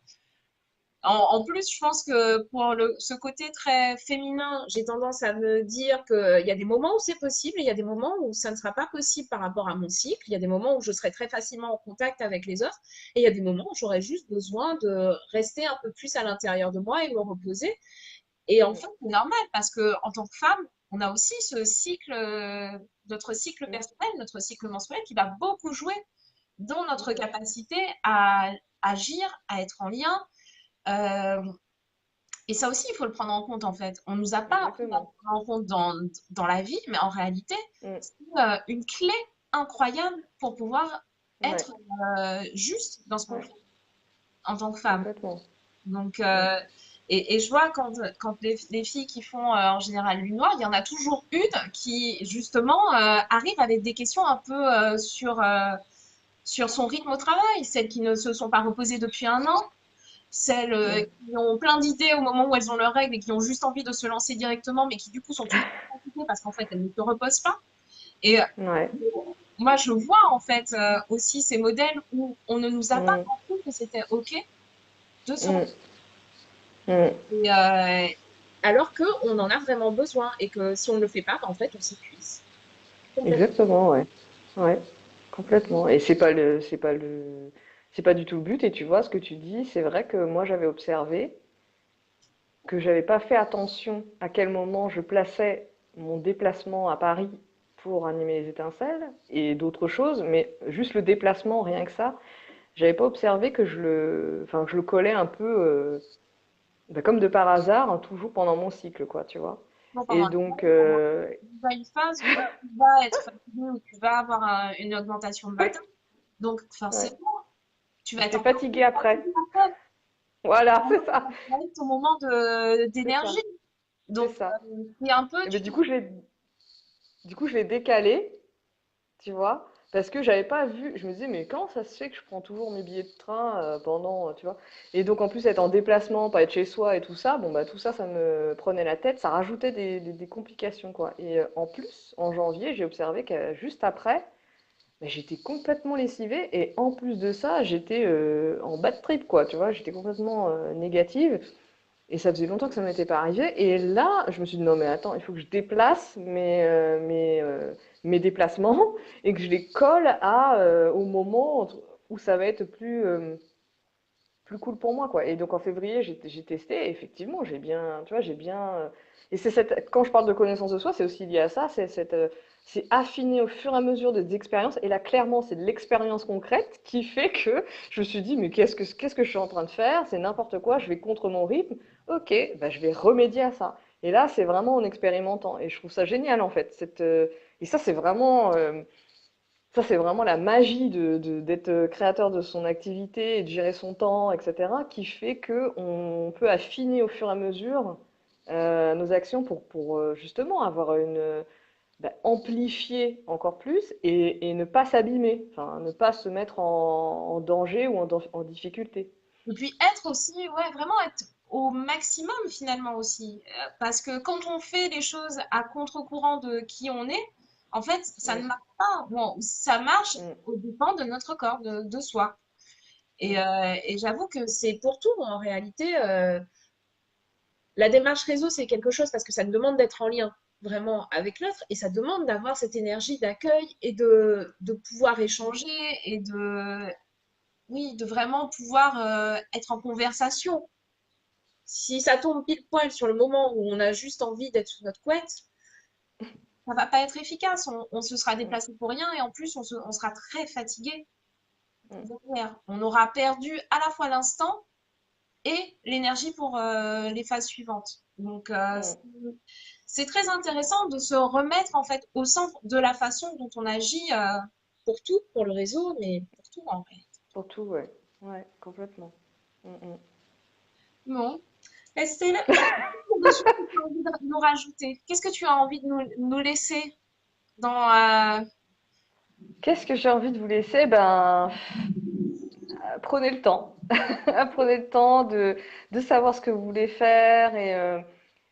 En plus, je pense que pour ce côté très féminin, j'ai tendance à me dire qu'il y a des moments où c'est possible et il y a des moments où ça ne sera pas possible par rapport à mon cycle. Il y a des moments où je serai très facilement en contact avec les autres et il y a des moments où j'aurai juste besoin de rester un peu plus à l'intérieur de moi et me reposer. Et en
Mm.
fait, c'est normal parce que en tant que femme, on a aussi ce cycle, notre cycle
Mm.
personnel, notre cycle menstruel qui va beaucoup jouer dans notre
Mm.
capacité à agir, à être en lien. Euh, et ça aussi, il faut le prendre en compte, en fait. On nous a pas appris à le
Exactement.
prendre en compte dans la vie, mais en réalité,
Mm.
c'est une clé incroyable pour pouvoir
Ouais,
être juste dans ce qu'on
ouais,
fait en tant que femme.
complètement.
Donc,
Mm.
et je vois quand les filles qui font en général l'une noire, il y en a toujours une qui, justement, arrive avec des questions un peu sur son rythme au travail, celles qui ne se sont pas reposées depuis un an, celles
Mm.
qui ont plein d'idées au moment où elles ont leurs règles et qui ont juste envie de se lancer directement, mais qui du coup sont tout le temps fatiguées parce qu'en fait elles ne se reposent pas. Et
Ouais.
moi je vois en fait aussi ces modèles où on ne nous a pas
Mm.
appris que c'était OK de se
Mm.
reposer.
Mm.
Et, alors qu'on en a vraiment besoin et que si on ne le fait pas, bah, en fait on s'épuise complètement.
Exactement, ouais. Ouais, complètement. Et c'est pas du tout le but. Et tu vois, ce que tu dis, c'est vrai que moi, j'avais observé que j'avais pas fait attention à quel moment je plaçais mon déplacement à Paris pour animer les étincelles et d'autres choses, mais juste le déplacement, rien que ça, j'avais pas observé que enfin, que je le collais un peu, bah, comme de par hasard, hein, toujours pendant mon cycle, quoi, tu vois.
Bon,
Et
pendant
donc,
une phase où tu vas être fatigué, où tu vas avoir une augmentation de
oui,
matin. Donc
ouais.
forcément, tu vas être
J'étais
encore plus
fatiguée après.
fatigué après.
Voilà, c'est ça.
Ça va être ton moment
C'est
d'énergie.
ça. C'est
Donc,
ça.
c'est un peu,
Et ben, du coup, je l'ai décalé, tu vois, parce que j'avais pas vu. Je me disais, mais comment ça se fait que je prends toujours mes billets de train pendant, tu vois? Et donc, en plus, être en déplacement, pas être chez soi et tout ça, bon, bah, tout ça, ça me prenait la tête, ça rajoutait des complications, quoi. Et en plus, en janvier, j'ai observé que juste après, bah, j'étais complètement lessivée et en plus de ça, j'étais en bad trip, quoi, tu vois, j'étais complètement négative. Et ça faisait longtemps que ça m'était pas arrivé. Et là, je me suis dit, non, mais attends, il faut que je déplace mes déplacements et que je les colle au moment où ça va être plus cool pour moi, quoi. Et donc en février, j'ai testé et effectivement, j'ai bien, tu vois, j'ai bien. Et quand je parle de connaissance de soi, c'est aussi lié à ça, c'est affiner au fur et à mesure des expériences. Et là, clairement, c'est de l'expérience concrète qui fait que je me suis dit, mais qu'est-ce que je suis en train de faire? C'est n'importe quoi, je vais contre mon rythme. Ok, bah, je vais remédier à ça. Et là, c'est vraiment en expérimentant. Et je trouve ça génial, en fait. Et ça, c'est vraiment la magie d'être créateur de son activité et de gérer son temps, etc., qui fait que on peut affiner au fur et à mesure nos actions pour justement avoir amplifier encore plus et ne pas s'abîmer, enfin, ne pas se mettre en danger ou en difficulté.
et puis être aussi, ouais, vraiment être au maximum finalement aussi. Parce que quand on fait les choses à contre-courant de qui on est, en fait, ça ne
Mm,
marche pas. Bon, ça marche
mm,
au dépend de notre corps, de soi.
mm,
Et j'avoue que c'est pour tout en réalité. La démarche réseau, c'est quelque chose parce que ça demande d'être en lien vraiment avec l'autre et ça demande d'avoir cette énergie d'accueil et de pouvoir échanger et oui, de vraiment pouvoir être en conversation. Si ça tombe pile poil sur le moment où on a juste envie d'être sous notre couette, ça va pas être efficace. On se sera
mm,
déplacé pour rien et en plus on sera très fatigué
mm,
derrière. On aura perdu à la fois l'instant et l'énergie pour les phases suivantes. Donc,
mm.
c'est très intéressant de se remettre en fait au centre de la façon dont on agit pour tout, pour le réseau, mais pour tout en vrai.
Pour tout, ouais. Ouais, complètement. Mm, mm.
Bon, Estelle, des choses que tu as envie de nous rajouter? Qu'est-ce que tu as envie de nous laisser dans,
Qu'est-ce que j'ai envie de vous laisser? Prenez le temps. Prenez le temps de savoir ce que vous voulez faire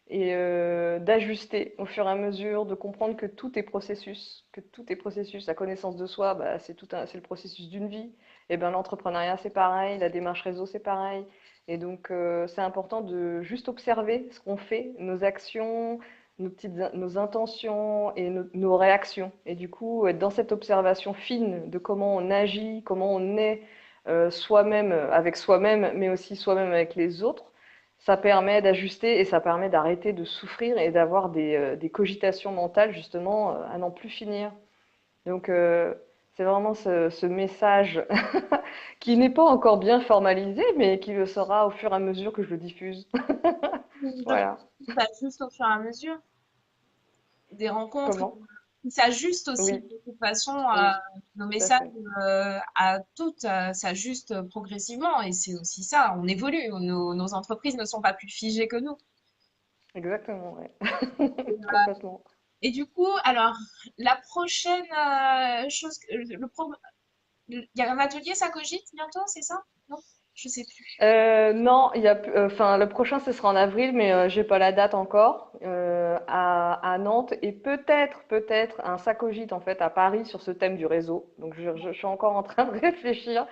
et d'ajuster au fur et à mesure, de comprendre que tout est processus, que tout est processus. La connaissance de soi, c'est le processus d'une vie. Et ben l'entrepreneuriat, c'est pareil, la démarche réseau, c'est pareil. Et donc, c'est important de juste observer ce qu'on fait, nos actions, nos intentions et nos réactions. Et du coup, être dans cette observation fine de comment on agit, comment on est soi-même avec soi-même, mais aussi soi-même avec les autres, ça permet d'ajuster et ça permet d'arrêter de souffrir et d'avoir des cogitations mentales justement à n'en plus finir. Donc c'est vraiment ce message qui n'est pas encore bien formalisé, mais qui le sera au fur et à mesure que je le diffuse.
je pense
Voilà.
que ça s'ajuste au fur et à mesure des rencontres,
Comment?
qui s'ajustent aussi
Oui,
de toute façon,
oui,
nos
tout à
messages
fait.
à toutes s'ajustent progressivement et c'est aussi ça, on évolue, nos entreprises ne sont pas plus figées que nous.
Exactement, ouais.
Et,
Complètement.
et du coup, alors, la prochaine chose, il y a un atelier, ça cogite bientôt, c'est ça? Non, je sais plus.
Non, enfin, le prochain, ce sera en avril, mais j'ai pas la date encore, à Nantes et peut-être un Sacogite en fait à Paris sur ce thème du réseau. Donc je suis encore en train de réfléchir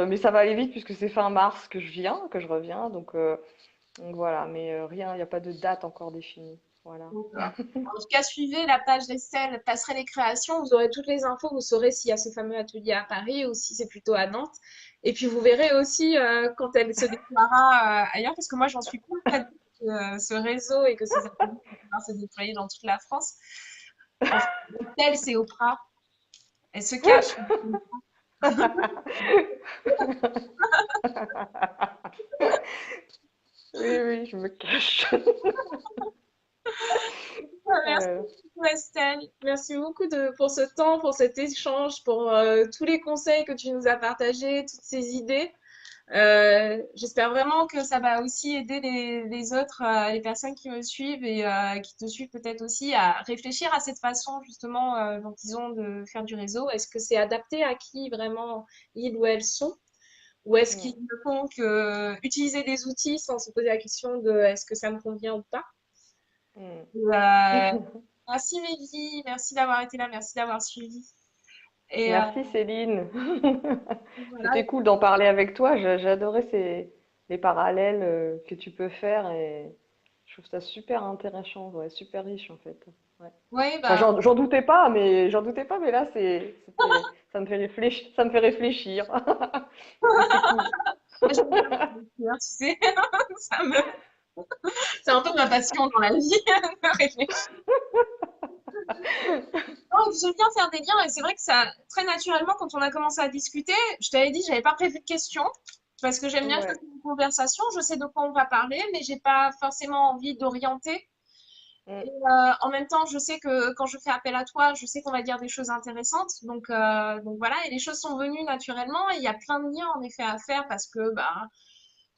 mais ça va aller vite puisque c'est fin mars que je reviens, donc voilà, mais rien, il n'y a pas de date encore définie. Voilà.
D'accord. En tout cas, suivez la page d'Estelle Passerelle et Création. Vous aurez toutes les infos. Vous saurez s'il y a ce fameux atelier à Paris ou si c'est plutôt à Nantes. Et puis, vous verrez aussi quand elle se déploiera ailleurs, parce que moi, j'en suis persuadée que ce réseau et que ces ateliers vont pouvoir se déployer dans toute la France. En fait, Estelle, c'est Oprah. Elle se cache.
Oui, oui, je me cache.
Merci
Euh,
beaucoup, Estelle. Merci beaucoup pour ce temps, pour cet échange, pour tous les conseils que tu nous as partagés, toutes ces idées. J'espère vraiment que ça va aussi aider les autres, les personnes qui me suivent et qui te suivent peut-être aussi à réfléchir à cette façon justement dont ils ont de faire du réseau. Est-ce que c'est adapté à qui vraiment ils ou elles sont? Ou est-ce qu'ils
mm,
ne font que utiliser des outils sans se poser la question de est-ce que ça me convient ou pas?
mm.
Euh, Merci Mehdi, merci d'avoir été là, merci d'avoir suivi. Et
Merci Céline.
voilà.
C'était cool d'en parler avec toi. J'ai adoré les parallèles que tu peux faire et je trouve ça super intéressant, ouais, super riche en fait. Ouais.
Oui,
Enfin,
bah,
j'en doutais pas, mais là ça me fait réfléchir, ça me fait réfléchir. Donc c'est cool.
moi, j'aime bien réfléchir, tu sais, ça me, c'est un peu ma passion dans la vie, de réfléchir. Non, et puis j'aime bien faire des liens et c'est vrai que ça, très naturellement, quand on a commencé à discuter, je t'avais dit, j'avais pas prévu de questions parce que j'aime bien
Ouais.
choisir une conversation, je sais de quoi on va parler, mais j'ai pas forcément envie d'orienter.
Mm,
Et en même temps, je sais que quand je fais appel à toi, je sais qu'on va dire des choses intéressantes. Donc voilà, et les choses sont venues naturellement. Et il y a plein de liens en effet à faire parce que bah,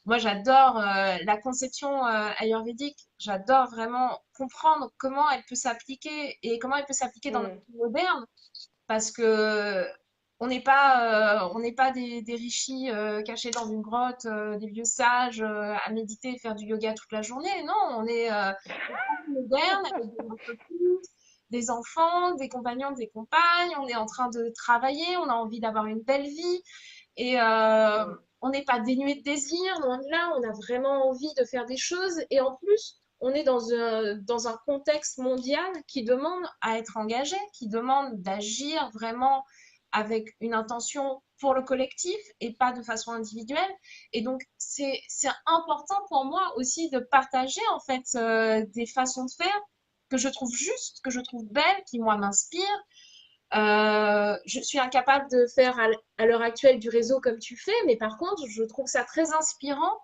moi, j'adore la conception ayurvédique. J'adore vraiment comprendre comment elle peut s'appliquer et comment elle peut s'appliquer dans notre
mm,
vie moderne. Parce que on n'est pas des rishis cachés dans une grotte, des vieux sages à méditer et faire du yoga toute la journée. Non, on est des femmes modernes avec des entreprises, des enfants, des compagnons, des compagnes. On est en train de travailler, on a envie d'avoir une belle vie. Et
mm,
on n'est pas dénué de désir, loin de là, on a vraiment envie de faire des choses. Et en plus, on est dans un contexte mondial qui demande à être engagé, qui demande d'agir vraiment avec une intention pour le collectif et pas de façon individuelle. Et donc, c'est important pour moi aussi de partager en fait des façons de faire que je trouve justes, que je trouve belles, qui moi m'inspirent. Je suis incapable de faire à l'heure actuelle du réseau comme tu fais, mais par contre, je trouve ça très inspirant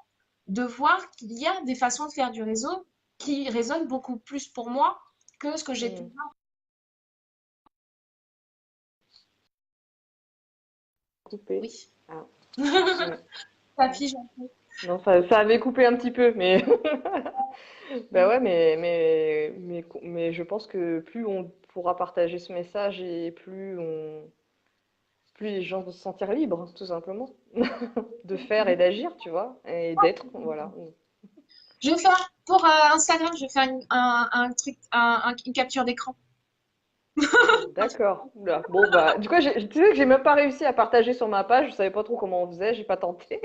de voir qu'il y a des façons de faire du réseau qui résonnent beaucoup plus pour moi que ce que j'ai pu
mm.
voir.
Coupé.
Oui.
Ah, ouais.
Ça fige un peu.
Non, ça avait coupé un petit peu, mais bah ouais, mais je pense que plus on pourra partager ce message et plus les gens vont se sentir libres, tout simplement, de faire et d'agir, tu vois, et d'être, voilà.
Je vais faire pour Instagram, je vais faire un truc, une capture d'écran.
D'accord. Oula. Bon, bah, du coup, tu sais que j'ai même pas réussi à partager sur ma page, je savais pas trop comment on faisait, j'ai pas tenté.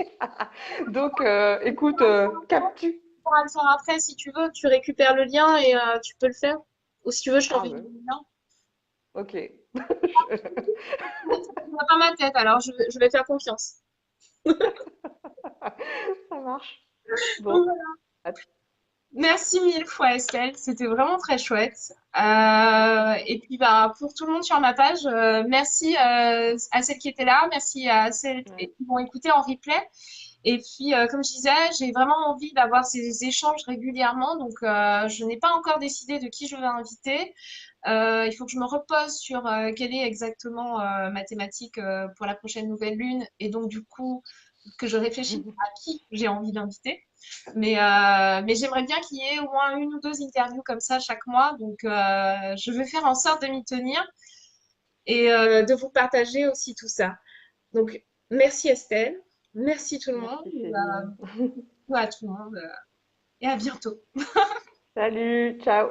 Donc, écoute, captu.
Tu pourras le faire après si tu veux. Tu récupères le lien et tu peux le faire. Ou si tu veux, je
Ah,
t'enverrai
ben,
le lien.
ok.
Je vois pas ma tête, alors je vais faire confiance.
Ça marche. Bon. À-
Merci mille fois Estelle, c'était vraiment très chouette. Et puis bah, pour tout le monde sur ma page, merci à celles qui étaient là, merci à celles
ouais.
qui vont écouter en replay. Et puis comme je disais, j'ai vraiment envie d'avoir ces échanges régulièrement, donc je n'ai pas encore décidé de qui je vais inviter. Il faut que je me repose sur quelle est exactement ma thématique pour la prochaine nouvelle lune, et donc du coup que je réfléchisse à qui j'ai envie d'inviter. Mais j'aimerais bien qu'il y ait au moins une ou deux interviews comme ça chaque mois. Donc, je vais faire en sorte de m'y tenir et de vous partager aussi tout ça. Donc, merci Estelle. Merci tout le monde.
Merci Céline.
À tout le monde et à bientôt.
Salut, ciao.